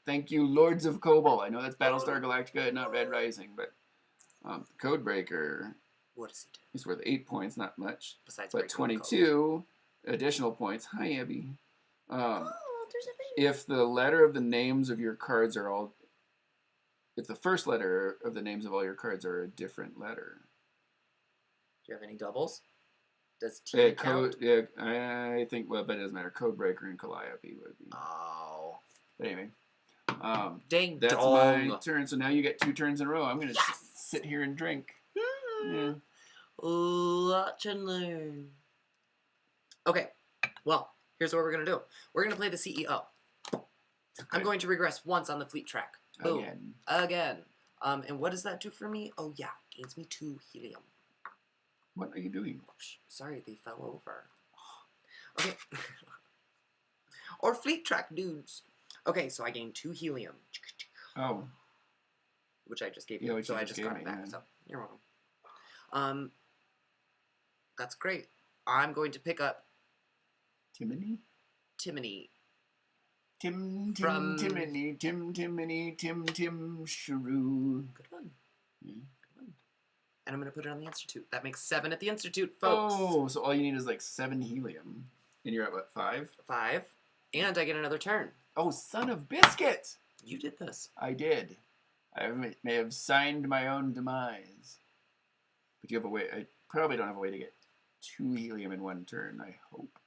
Thank you, Lords of Cobalt. I know that's Battlestar Galactica and not Red Rising, but... Code Breaker What does he do? is worth 8 points, not much. Besides But breaking the code. 22 additional points. Hi, Abby. There's a baby. If the letter of the names of your cards are all... If the first letter of the names of all your cards are a different letter. Do you have any doubles? Does T count? Yeah, I think, well, but it doesn't matter. Code Breaker and Calliope would be. Oh. But anyway. Dang That's dong. my turn, so now you get 2 turns in a row. I'm going to sit here and drink. Yeah. Lot to learn. Okay, well, here's what we're going to do. We're going to play the CEO. Okay. I'm going to regress once on the fleet track. Boom. Again. And what does that do for me? Oh, yeah. Gains me 2 helium. What are you doing? Oops, sorry, they fell over. Okay. Or fleet track dudes. Okay, so I gain 2 helium. Oh. Which I just gave you. Yeah, so I just got it back. Yeah. So you're welcome. That's great. I'm going to pick up Timony? Timony. Timony, Tim, Shrew. Good one. Yeah. Good one. And I'm going to put it on the Institute. That makes 7 at the Institute, folks. Oh, so all you need is like 7 helium. And you're at what, 5? 5. And I get another turn. Oh, son of biscuit! You did this. I did. I may have signed my own demise. But you have a way. I probably don't have a way to get 2 helium in 1 turn, I hope.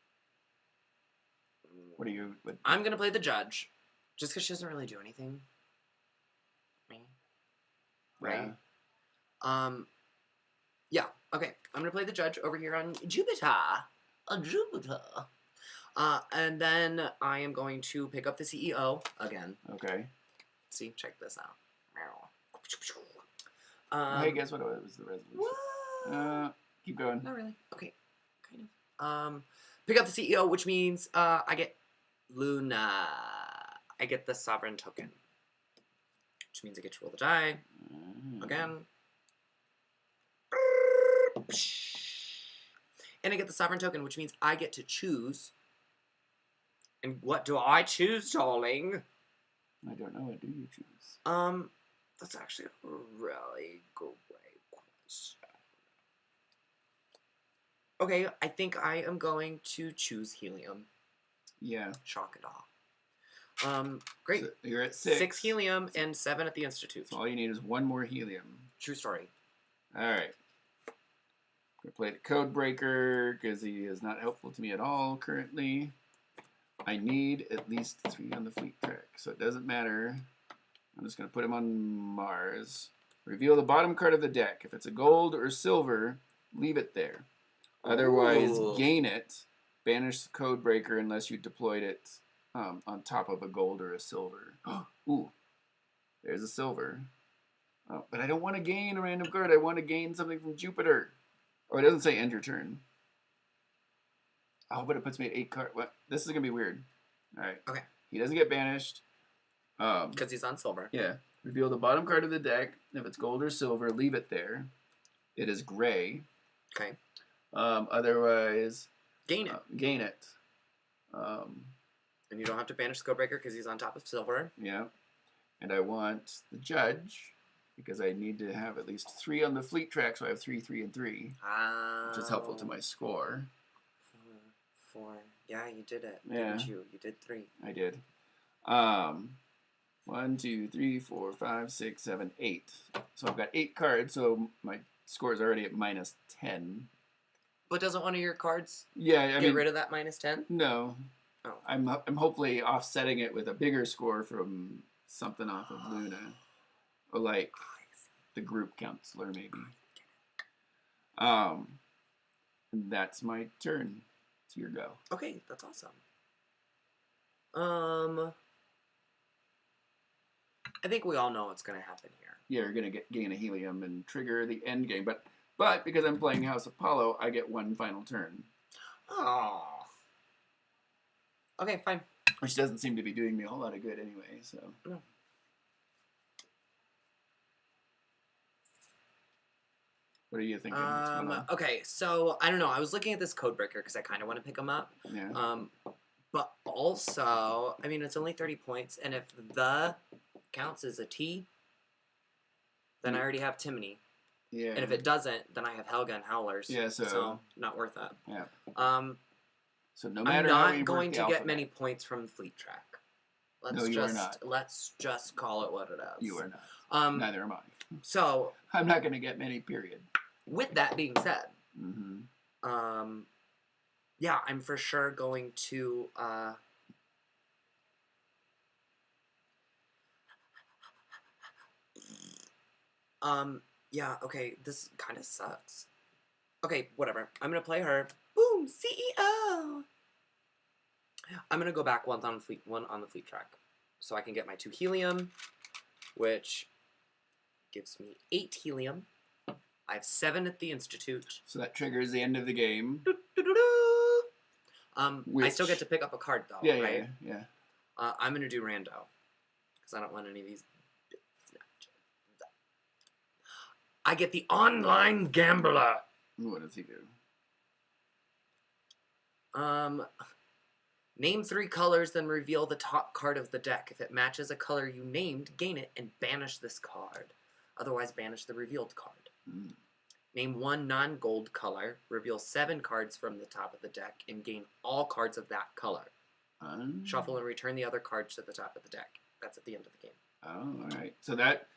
What are you... I'm going to play the judge. Just because she doesn't really do anything. Right? Yeah. Okay. I'm going to play the judge over here on Jupiter. Jupiter. And then I am going to pick up the CEO again. Okay. See, check this out. Hey, guess what was the resolution? What? Keep going. Not really. Okay. Kind of. Pick up the CEO, which means I get Luna. I get the sovereign token. Which means I get to roll the die. Again. And I get the sovereign token, which means I get to choose. And what do I choose, darling? I don't know. What do you choose? That's actually a really great question. Okay, I think I am going to choose helium. Yeah. Shock it all. Great. So you're at 6. 6 helium and 7 at the Institute. So all you need is 1 more helium. True story. All right. I'm going to play the Code Breaker because he is not helpful to me at all currently. I need at least 3 on the fleet track, so it doesn't matter. I'm just going to put him on Mars. Reveal the bottom card of the deck. If it's a gold or silver, leave it there. Otherwise, gain it. Banish the Code Breaker unless you deployed it on top of a gold or a silver. Ooh, there's a silver. Oh, but I don't want to gain a random card. I want to gain something from Jupiter. Oh, it doesn't say end your turn. Oh, but it puts me at 8 cards. What? This is going to be weird. All right. Okay. He doesn't get banished. Because he's on silver. Yeah. Reveal the bottom card of the deck. If it's gold or silver, leave it there. It is gray. Okay. Otherwise... Gain it. Gain it. And you don't have to banish the Code Breaker because he's on top of silver. Yeah. And I want the judge because I need to have at least 3 on the fleet track, so I have 3, 3, and 3. Which is helpful to my score. 4. Yeah, you did it. Yeah. Didn't you? You did 3. I did. 1, 2, 3, 4, 5, 6, 7, 8. So I've got 8 cards, so my score is already at minus 10. But doesn't one of your cards get rid of that minus 10? No. Oh. I'm hopefully offsetting it with a bigger score from something off of Luna. Or like the group counselor, maybe. That's my turn. It's your go. Okay, that's awesome. I think we all know what's going to happen here. Yeah, you're going to gain a helium and trigger the end game. But because I'm playing House Apollo, I get 1 final turn. Oh. Okay, fine. Which doesn't seem to be doing me a whole lot of good anyway, so. No. What are you thinking? What's going on? Okay, so, I don't know. I was looking at this Code Breaker because I kind of want to pick him up. Yeah. But also, I mean, it's only 30 points, and if the counts as a T, then I already have Timony. Yeah. And if it doesn't, then I have Helga and Howlers. Yeah, so not worth it. Yeah. So no matter I'm how not you going work to the get alphabet, many points from the fleet track. No, you are not. Let's just call it what it is. You are not. Neither am I. So I'm not going to get many, period. with that being said, Mm-hmm. yeah, I'm for sure going to yeah, okay, this kind of sucks. Okay, whatever. I'm gonna play her. Boom, CEO. I'm gonna go back one on the fleet track, so I can get my 2 helium, which gives me 8 helium. I have 7 at the Institute. So that triggers the end of the game. I still get to pick up a card though, Yeah, right? yeah. I'm gonna do rando because I don't want any of these. I get the online gambler. What does he do? Name 3 colors, then reveal the top card of the deck. If it matches a color you named, gain it and banish this card. Otherwise, banish the revealed card. Name 1 non-gold color, reveal 7 cards from the top of the deck, and gain all cards of that color. Shuffle and return the other cards to the top of the deck. That's at the end of the game. Oh, all right. So that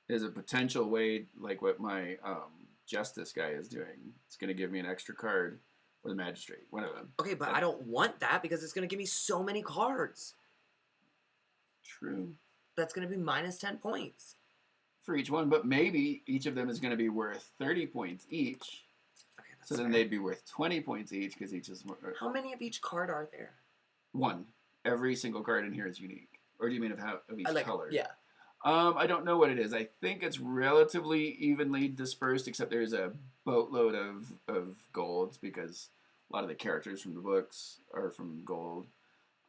is a potential way, like what my Justice guy is doing. It's going to give me an extra card. Or the Magistrate, one of them. Okay, but I don't want that because it's going to give me so many cards. True. That's going to be minus 10 points. For each one, but maybe each of them is going to be worth 30 points each. Okay, that's so then fair. they'd be worth 20 points each because each is more. How many of each card are there? 1. Every single card in here is unique. Or do you mean of each color? Yeah. I don't know what it is. I think it's relatively evenly dispersed, except there's a boatload of golds because a lot of the characters from the books are from gold.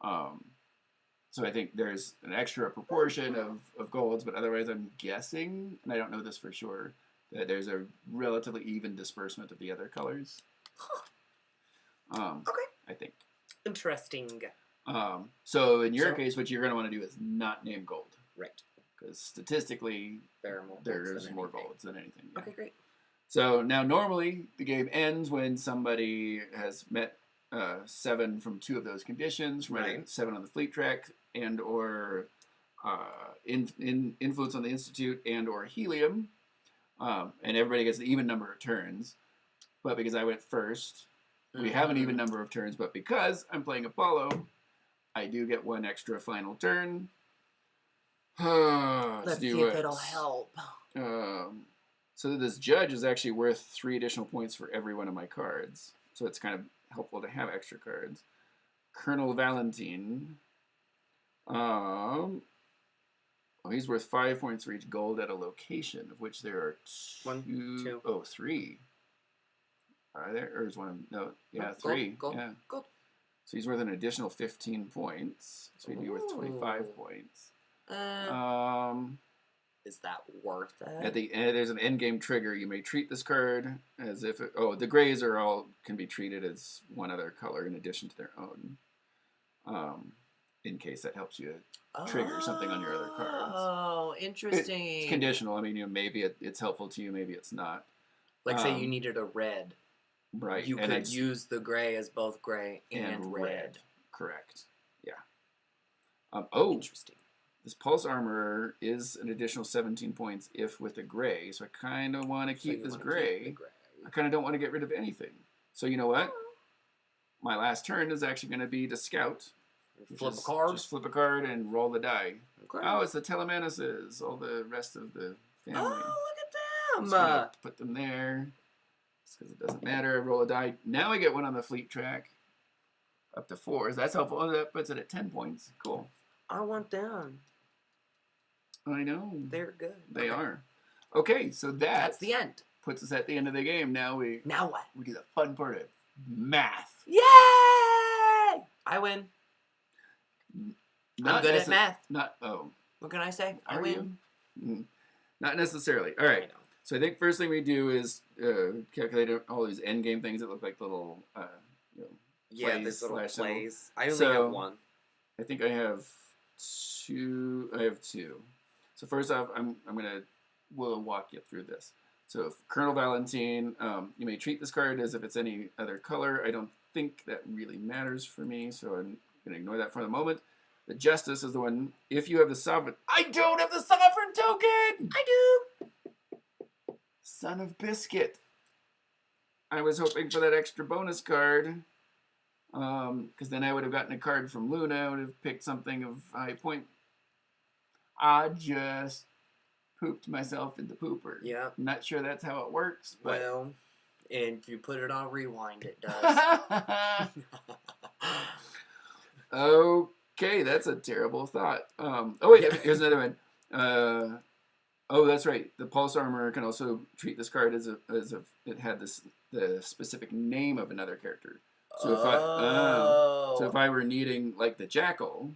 So I think there's an extra proportion of golds, but otherwise I'm guessing, and I don't know this for sure, that there's a relatively even disbursement of the other colors. Okay. I think. Interesting. So in your case, what you're going to want to do is not name gold. Right. Because statistically, there's more golds than anything. Yeah. Okay, great. So now normally the game ends when somebody has met 7 from 2 of those conditions, from Right. 7 on the fleet track, and or influence on the Institute, and or helium, and everybody gets an even number of turns. But because I went first, we have an even number of turns. But because I'm playing Apollo, I do get 1 extra final turn. Let's see if it'll help. So this judge is actually worth 3 additional points for every one of my cards. So it's kind of helpful to have extra cards. Colonel Valentine. He's worth 5 points for each gold at a location, of which there are 1, 2. Oh, 3. Are there? Or is one of them? No, yeah, Gold, 3. Gold. Yeah. Gold. So he's worth an additional 15 points. So he'd be worth 25 points. Is that worth it? At the end, there's an end game trigger. You may treat this card as if the grays can be treated as one other color in addition to their own. In case that helps you trigger something on your other cards. Oh, interesting. It's conditional. I mean, maybe it's helpful to you, maybe it's not. Like say you needed a red. Right. You could use the gray as both gray and red. Correct. Yeah. Interesting. This Pulse Armorer is an additional 17 points if with a gray, so I kind of want to keep this gray. I kind of don't want to get rid of anything. So you know what? My last turn is actually going to be to scout. Flip a card? Just flip a card and roll the die. Okay. Oh, it's the Telemanuses, all the rest of the family. Oh, look at them! Just put them there. Just because it doesn't matter. I roll a die. Now I get 1 on the fleet track. Up to 4. So that's helpful. Oh, that puts it at 10 points. Cool. I want them. I know. They're good. They are. Okay, so that's the end. Puts us at the end of the game. Now what? We do the fun part of math. Yay! I win. I'm good at math. What can I say? I win. Not necessarily. All right. So I think first thing we do is calculate all these end game things that look like little plays, these little plays. Symbols. I only have 1. I think I have 2. I have 2. So first off, we'll walk you through this. So Colonel Valentine, you may treat this card as if it's any other color. I don't think that really matters for me, so I'm going to ignore that for the moment. The Justice is the one, if you have the Sovereign... I don't have the Sovereign token! I do! Son of Biscuit. I was hoping for that extra bonus card, because then I would have gotten a card from Luna. I would have picked something of high point. I just pooped myself in the pooper. Yeah. I'm not sure that's how it works. But... Well, and if you put it on rewind, it does. Okay, that's a terrible thought. Wait, here's another one. That's right. The Pulse Armor can also treat this card as if it had the specific name of another character. So if I were needing like the Jackal,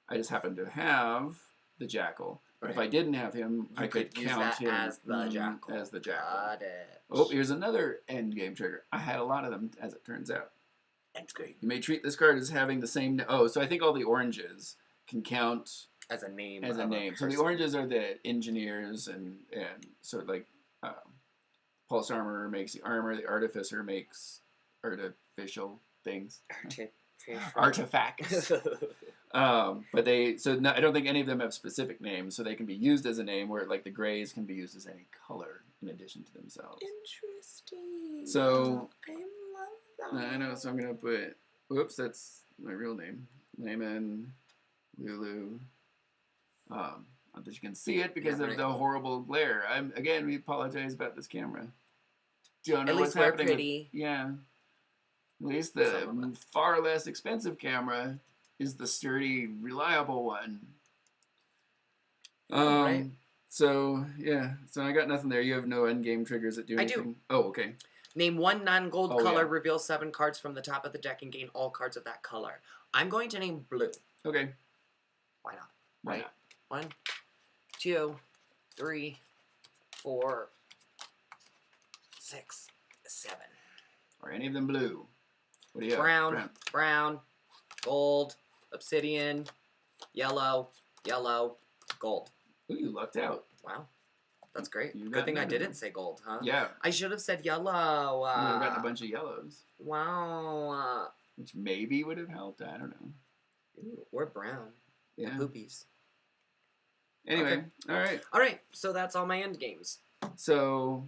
I just happen to have the Jackal. But if I didn't have him, I could count him as the Jackal. Got it. Oh, here's another end game trigger. I had a lot of them, as it turns out. That's great. You may treat this card as having the same... Oh, so I think all the oranges can count... As a name. As a name. So the oranges are the engineers, and so like Pulse Armor makes the armor, the Artificer makes artificial things. Artifacts. But I don't think any of them have specific names, so they can be used as a name, where like the grays can be used as any color in addition to themselves. Interesting. So I love that. I know, so I'm gonna put, whoops, that's my real name. Layman, Lulu. Not that you can see it because of the horrible glare. We apologize about this camera. Don't know what's happening. At least we're pretty. Yeah. At least the far less expensive camera is the sturdy, reliable one. Right. So, yeah. So I got nothing there. You have no endgame triggers that do anything? I do. Oh, okay. Name one non-gold color, reveal 7 cards from the top of the deck, and gain all cards of that color. I'm going to name blue. Okay. Why not? Why not? 1, 2, 3, 4, 6, 7. Are any of them blue? What do you have? Brown, gold, obsidian, yellow, gold. Ooh, you lucked out. Wow. That's great. Good thing I didn't say gold, huh? Yeah. I should have said yellow. You would have gotten a bunch of yellows. Wow. Which maybe would have helped. I don't know. Ooh, or brown. Yeah. Poopies. Anyway, okay. All right. So that's all my end games. So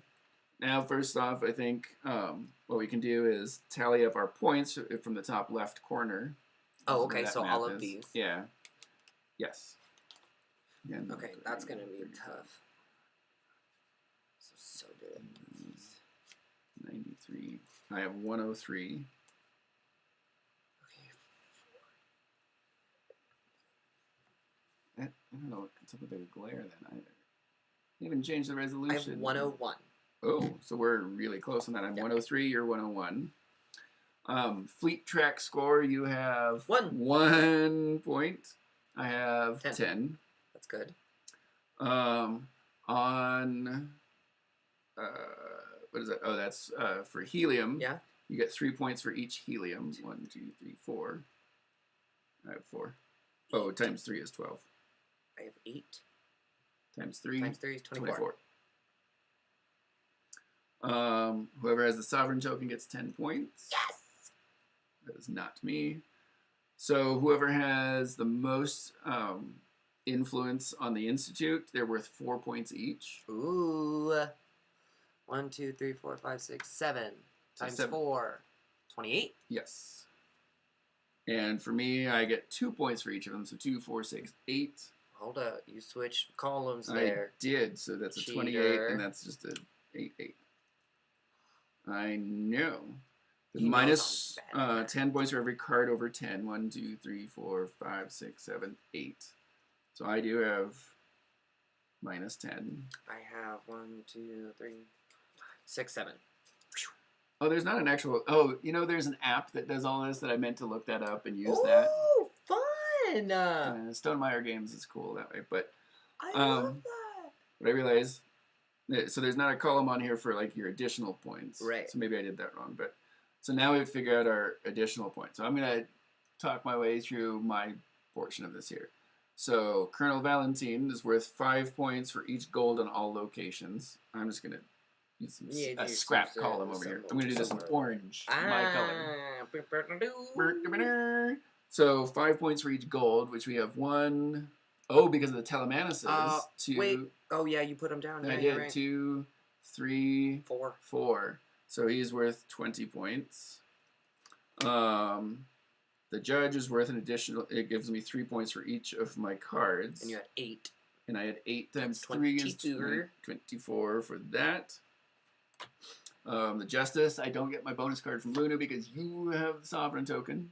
now, first off, I think what we can do is tally up our points from the top left corner. Oh, okay. So all of these. Yeah. Yes. Again, okay, that's gonna be tough. So good. 93. I have 103. I don't know what's up with the glare then either. I haven't changed the resolution. I have 101. Oh, so we're really close on that. I'm 103, you're 101. Fleet track score, you have 1 point. I have 10. That's good. What is that? Oh, that's for helium. Yeah. You get 3 points for each helium. 1, 2, 3, 4. I have 4. Oh, times 3 is 12. I have 8. Times 3. Times 3 is 24. Whoever has the sovereign token gets 10 points. Yes! That is not me. So whoever has the most influence on the Institute, they're worth 4 points each. Ooh. 1, 2, 3, 4, 5, 6, 7. Times 4. 28? Yes. And for me, I get 2 points for each of them. So 2, 4, 6, 8. Hold up. You switched columns there. I did. So that's a 28, and that's just a 8, 8. I know. Minus 10 points for every card over 10. 1, 2, 3, 4, 5, 6, 7, 8. So I do have minus 10. I have 1, 2, 3, 6, 7. Oh, there's not an actual... Oh, you know, there's an app that does all this that I meant to look that up and use that. Oh, fun! Stonemaier Games is cool that way, but... I love that! But I realized... So there's not a column on here for, like, your additional points. Right. So maybe I did that wrong, but... So now we've figured out our additional points. So I'm going to talk my way through my portion of this here. So Colonel Valentine is worth 5 points for each gold on all locations. I'm just going to use a scrap column over here. I'm going to do this in orange, my color. So 5 points for each gold, which we have 1. Oh, because of the Telemannus. 2. Wait. Oh, yeah, you put them down. I did. Right. 2, 3, 4. So he's worth 20 points. The judge is worth an additional... It gives me 3 points for each of my cards. And you had 8. And I had 8 times 3 is 24 for that. The Justice, I don't get my bonus card from Luna because you have the Sovereign token.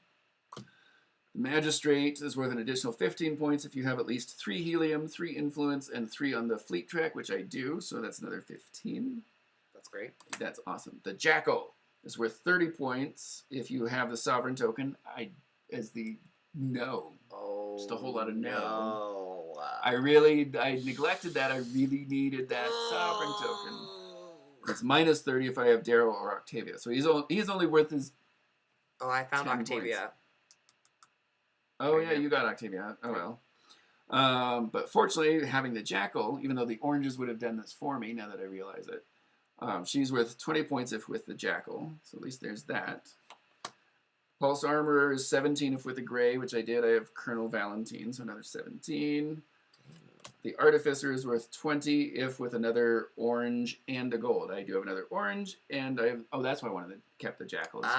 The Magistrate is worth an additional 15 points if you have at least 3 helium, 3 influence, and 3 on the fleet track, which I do, so that's another 15. That's great. That's awesome. The Jackal is worth 30 points if you have the Sovereign token. Just a whole lot of no. I neglected that. I really needed that Sovereign token. It's minus 30 if I have Daryl or Octavia. So he's only worth his Oh, I found 10 Octavia. Oh, Right yeah, here. you got Octavia. Oh, well. But fortunately, having the Jackal, even though the oranges would have done this for me, now that I realize it, she's worth 20 points if with the Jackal. So at least there's that. Pulse Armor is 17 if with the gray, which I did. I have Colonel Valentine, so another 17. The Artificer is worth 20 if with another orange and a gold. I do have another orange, and I have... Oh, that's why I wanted to keep the Jackal. Good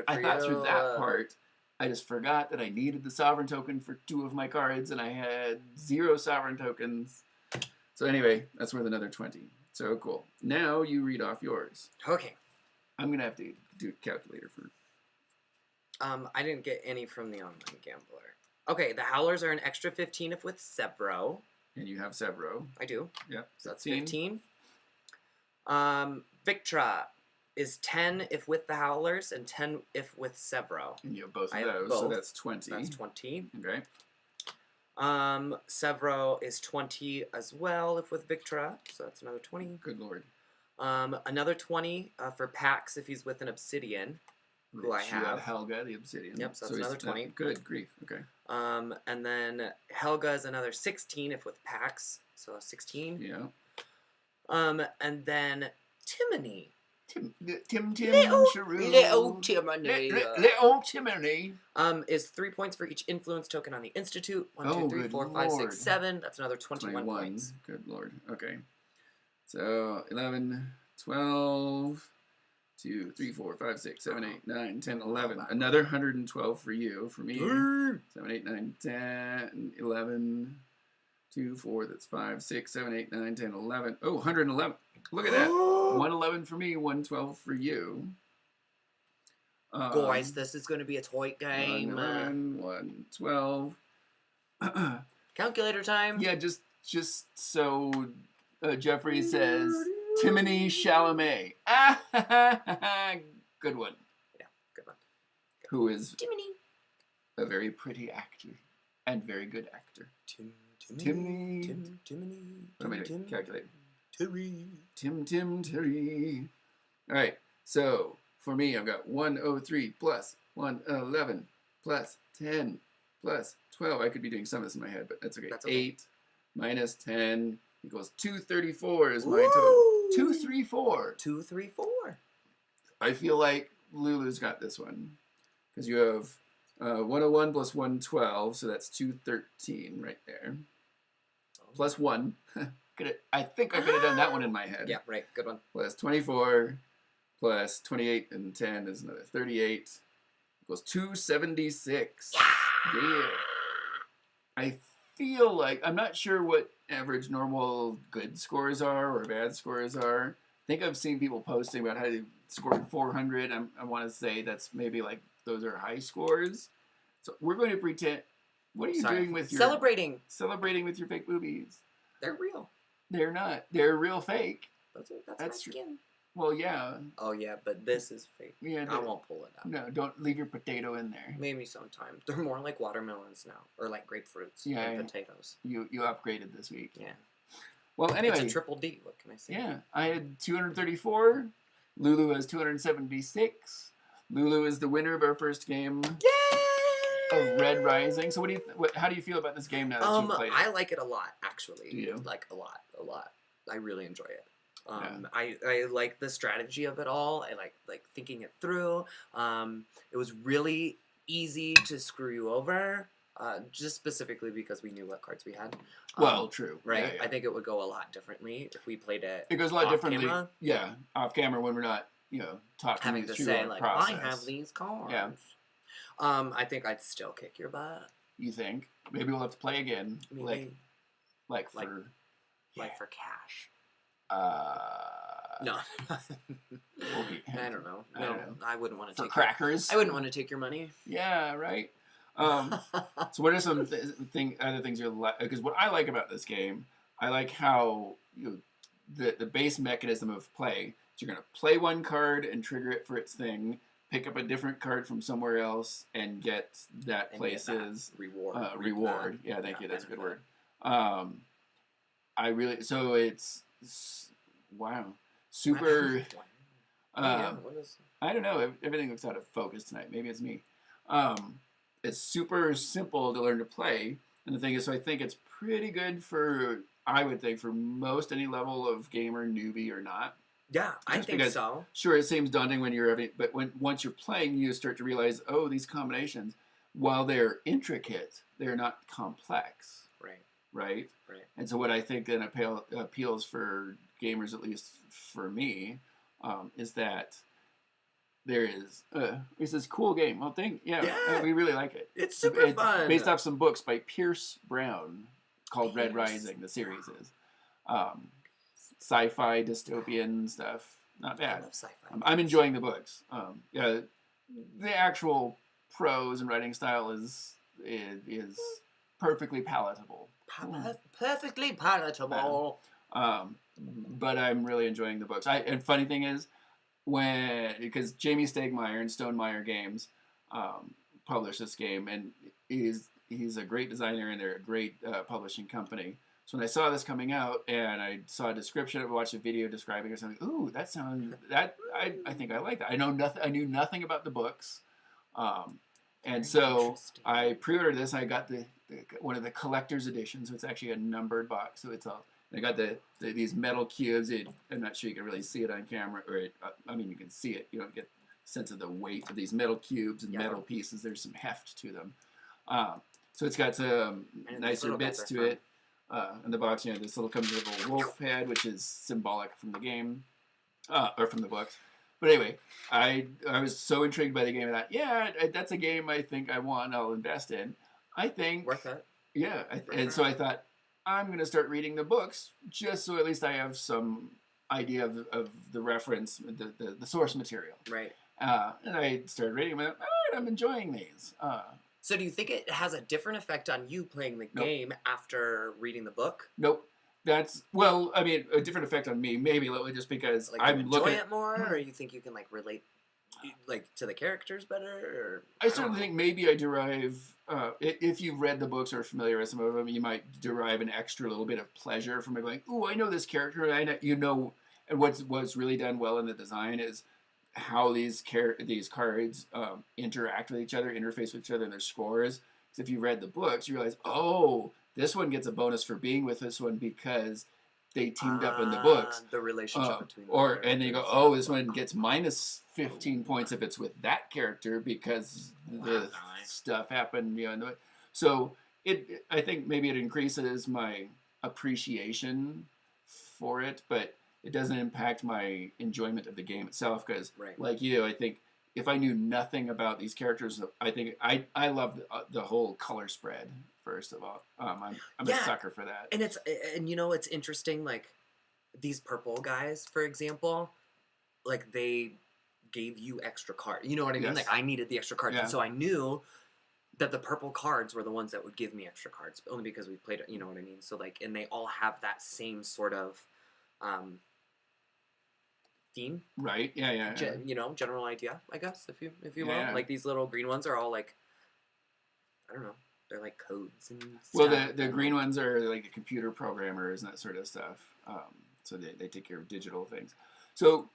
for you. I thought through that part. I just forgot that I needed the Sovereign token for 2 of my cards, and I had 0 Sovereign tokens. So anyway, that's worth another 20. So cool. Now you read off yours. Okay. I'm going to have to do a calculator for... I didn't get any from the online gambler. Okay, the Howlers are an extra 15 if with Severo. And you have Severo. I do. Yep. So that's 15. Victra is 10 if with the Howlers and 10 if with Severo. And you have both of I have those, so both. that's 20. That's 20. Okay. Severo is 20 as well if with Victra, so that's another 20. Good lord. Another 20 for Pax if he's with an Obsidian, who I You have have. Helga, the Obsidian. Yep, so that's another 20. Good grief. Okay. And then Helga is another 16 if with Pax, so 16. Yeah. And then Timony. Tim, Little Shrew. Timony. Little Timony. Is 3 points for each influence token on the Institute. 1, Oh, 2, 3, good 4, 5, 6, lord. 7. That's another 21 points. Good lord. Okay. So 11, 12, 2, 3, 4, 5, 6, 7, 8, 9, 10, 11. Another 112 for you. For me. 7, 8, 9, 10, 11, 2, 4, that's 5, 6, 7, 8, 9, 10, 11. Oh, 111. Look at that. 111 for me, 112 for you. Guys, this is going to be a toy game. 111, 112. Calculator time. Yeah, just so Jeffrey says, Timony Chalamet. Good one. Yeah, good one. Who is Timony. a very pretty actor and very good actor. Timony. What am I doing? Calculate. Terry. Terry. All right. So for me, I've got 103 plus 111 plus 10 plus 12. I could be doing some of this in my head, but that's okay. That's okay. 8 minus 10 equals 234 is my total. 234. 234. I feel like Lulu's got this one because you have 101 plus 112, so that's 213 right there. Plus 1. I think I could have done that one in my head. Yeah, right. Good one. Plus 24 plus 28 and 10 is another 38 equals 276. Yeah. I feel like, I'm not sure what average normal good scores are or bad scores are. I think I've seen people posting about how they scored 400. I want to say that's maybe like those are high scores. So we're going to pretend. What are you doing with your... Celebrating with your fake boobies. They're real. They're not. They're real fake. That's my That's skin. Well, yeah. Oh, yeah, but this is fake. Yeah. I won't pull it out. No, don't leave your potato in there. Maybe sometime. They're more like watermelons now. Or like grapefruits than potatoes. You upgraded this week. Yeah. Well, anyway. It's a triple D. What can I say? Yeah. I had 234. Lulu has 276. Lulu is the winner of our first game. Yay! Of Red Rising. So how do you feel about this game now that you've played it? I like it a lot, actually. Do you? Like, a lot. I really enjoy it. Yeah. I like the strategy of it all. I like thinking it through. It was really easy to screw you over, just specifically because we knew what cards we had. Well, true. Right? Yeah. I think it would go a lot differently if we played it. It goes a lot differently. Camera. Yeah, off camera when we're not, talking Having to through say, our like, process. I have these cards. Yeah. I think I'd still kick your butt. You think? Maybe we'll have to play again. Maybe. Like for cash. I No. don't know. I don't know. I wouldn't want to For take crackers. I wouldn't want to take your money. Yeah, right. So what are some other things you like? Because what I like about this game, I like how the base mechanism of play. You're gonna play one card and trigger it for its thing. Pick up a different card from somewhere else and get that place's reward. Reward. Yeah, thank you. That's a good word. It's wow, super. What is? I don't know. Everything looks out of focus tonight. Maybe it's me. It's super simple to learn to play. And the thing is, so I think it's pretty good for, I would think, for most any level of gamer, newbie or not. Yeah, I think because, so. Sure, it seems daunting when you're but once you're playing, you start to realize, oh, these combinations, while they're intricate, they're not complex. Right. And so what I think then appeals for gamers, at least for me, is that there is it's this cool game. Well, we really like it. It's super fun. Based off some books by Pierce Brown called Red Rising. The series is sci-fi dystopian stuff. Not bad. I love sci-fi. I'm enjoying the books. The actual prose and writing style is perfectly palatable. Perfectly palatable. But I'm really enjoying the books. And funny thing is, because Jamey Stegmaier and Stonemaier Games published this game, and he's a great designer and they're a great publishing company. So when I saw this coming out and I saw a description, I watched a video describing it, something. Ooh, I think I like that. I knew nothing about the books, and so I pre-ordered this. I got the one of the collector's editions. So it's actually a numbered box. So it's all. I got these metal cubes. I'm not sure you can really see it on camera, I mean you can see it. You don't get a sense of the weight of these metal cubes and metal pieces. There's some heft to them. So it's got some nicer bits to it. In the box, this little comes with a little wolf head, which is symbolic from the game, or from the books. But anyway, I was so intrigued by the game that that's a game I think I want. I'll invest in. I think worth it. Yeah, so I thought I'm going to start reading the books just so at least I have some idea of the reference, the source material. Right. And I started reading them. All right, I'm enjoying these. So do you think it has a different effect on you playing the game after reading the book? Nope. A different effect on me, maybe just because I'm enjoying it more, or you think you can relate to the characters better? Or I certainly think maybe I derive, if you've read the books or are familiar with some of them, you might derive an extra little bit of pleasure from going, ooh, I know this character, and what's really done well in the design is how these cards interact with each other, interface with each other, and their scores. Because if you read the books, you realize, oh, this one gets a bonus for being with this one because they teamed up in the books. The relationship between them. And then you go, oh, this one gets minus 15 points if it's with that character because the stuff happened. So I think maybe it increases my appreciation for it, but it doesn't impact my enjoyment of the game itself because, like you, I think if I knew nothing about these characters, I think I love the whole color spread. First of all, I'm a sucker for that. And it's interesting. These purple guys, for example, they gave you extra cards. You know what I mean? Yes. I needed the extra cards, and so I knew that the purple cards were the ones that would give me extra cards, only because we played it. You know what I mean? So and they all have that same sort of theme. Right. Yeah. General idea, I guess, if you will. These little green ones are all I don't know. They're codes and stuff. Well, the green ones are the computer programmers and that sort of stuff. So they take care of digital things. So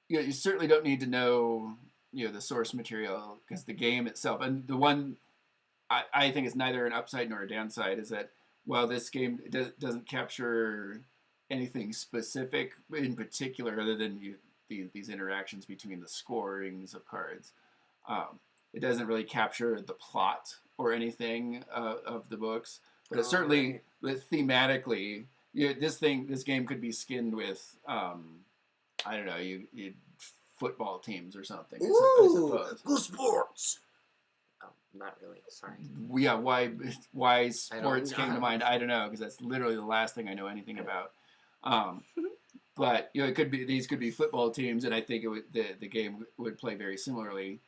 you certainly don't need to know the source material because the game itself, and the one I think is neither an upside nor a downside, is that while this game doesn't capture anything specific in particular other than these interactions between the scorings of cards, it doesn't really capture the plot or anything of the books, but it certainly, thematically, this game could be skinned with, I don't know, you football teams or something. I suppose. Go sports. Oh, not really. Sorry. Yeah, why sports came to mind? I don't know, because that's literally the last thing I know anything about. But it could be these could be football teams, and I think the game would play very similarly.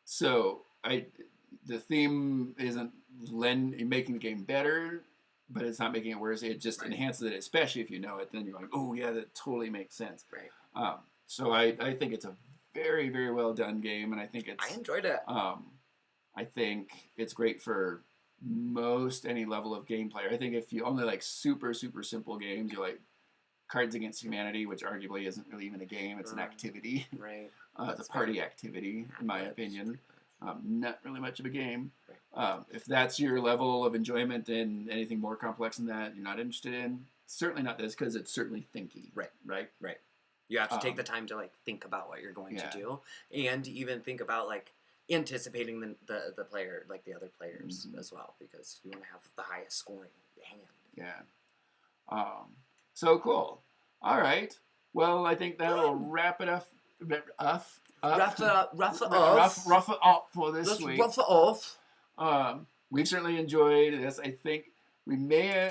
So the theme isn't making the game better, but it's not making it worse. It just enhances it, especially if you know it. Then you're like, oh yeah, that totally makes sense. Right. So I think it's a very, very well done game, and I enjoyed it. I think it's great for most any level of gameplay. I think if you only like super, super simple games, you Cards Against Humanity, which arguably isn't really even a game. It's an activity. Right. It's a party activity, in my opinion. Not really much of a game. Right. If that's your level of enjoyment and anything more complex than that you're not interested in, certainly not this, because it's certainly thinky. Right. Right? Right. You have to take the time to, like, think about what you're going to do, and even think about, like, anticipating the player, like the other players as well, because you want to have the highest scoring hand. Yeah. So cool. All right. Well, I think that'll wrap it up. Rough it up for this week. Rough it off. We've certainly enjoyed this. I think we may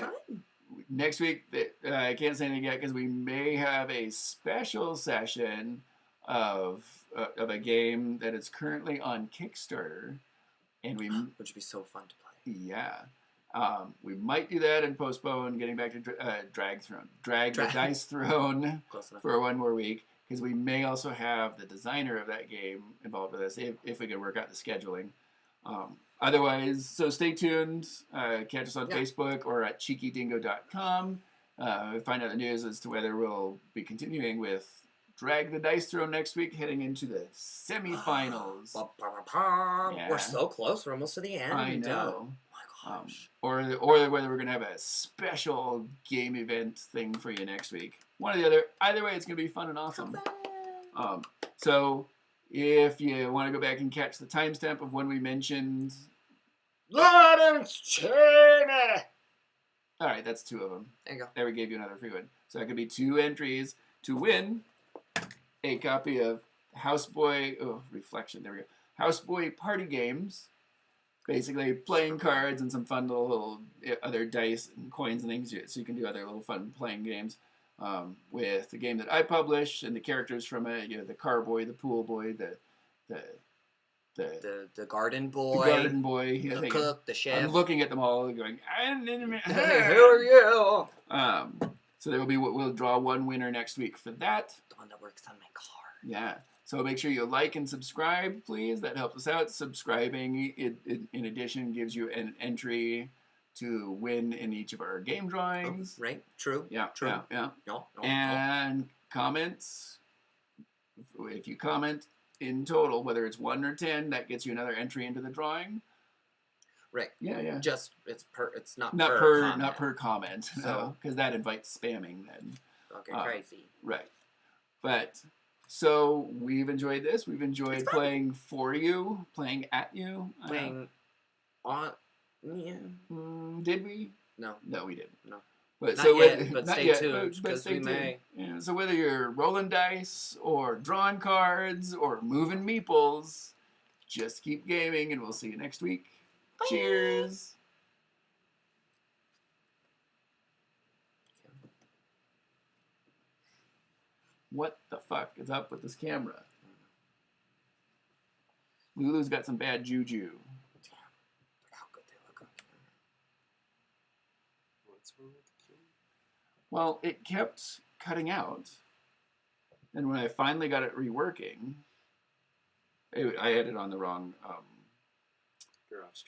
next week. I can't say anything yet because we may have a special session of a game that is currently on Kickstarter, and which would be so fun to play. Yeah. We might do that and postpone getting back to Drag the Dice Throne for one more week, because we may also have the designer of that game involved with us if we can work out the scheduling. Otherwise, so stay tuned. Catch us on Facebook or at cheekydingo.com. Find out the news as to whether we'll be continuing with Drag the Dice Throne next week, heading into the semifinals. Yeah. We're so close. We're almost to the end. I know. Or whether we're going to have a special game event thing for you next week. One or the other. Either way, it's going to be fun and awesome. So, if you want to go back and catch the timestamp of when we mentioned... Lawrence Cheney! Alright, that's 2 of them. There you go. There we gave you another free one. So that could be 2 entries to win a copy of Houseboy... Oh, Reflection. There we go. Houseboy Party Games. Basically, playing cards and some fun little other dice and coins and things, so you can do other little fun playing games with the game that I publish and the characters from it. You know, the car boy, the pool boy, the garden boy, the cook, the chef. I'm looking at them all, going, who are you? So there will be. We'll draw one winner next week for that. The one that works on my car. Yeah. So make sure you like and subscribe, please. That helps us out. Subscribing, in addition, gives you an entry to win in each of our game drawings. Oh, right. True. Yeah. True. Yeah. No, and comments. If you comment in total, whether it's 1 or 10, that gets you another entry into the drawing. Right. Yeah. Just it's not per comment. So because that invites spamming then. Okay, crazy. Right. But so we've enjoyed this. We've enjoyed playing for you, playing at you, playing on. Yeah. Did we? No, we didn't. No. But stay tuned because we may. Yeah, so whether you're rolling dice or drawing cards or moving meeples, just keep gaming, and we'll see you next week. Bye. Cheers. What the fuck is up with this camera? Lulu's got some bad juju. Damn. Look how good they look on camera. What's wrong with the camera? Well, it kept cutting out. And when I finally got it reworking, I had it on the wrong... You're off stream.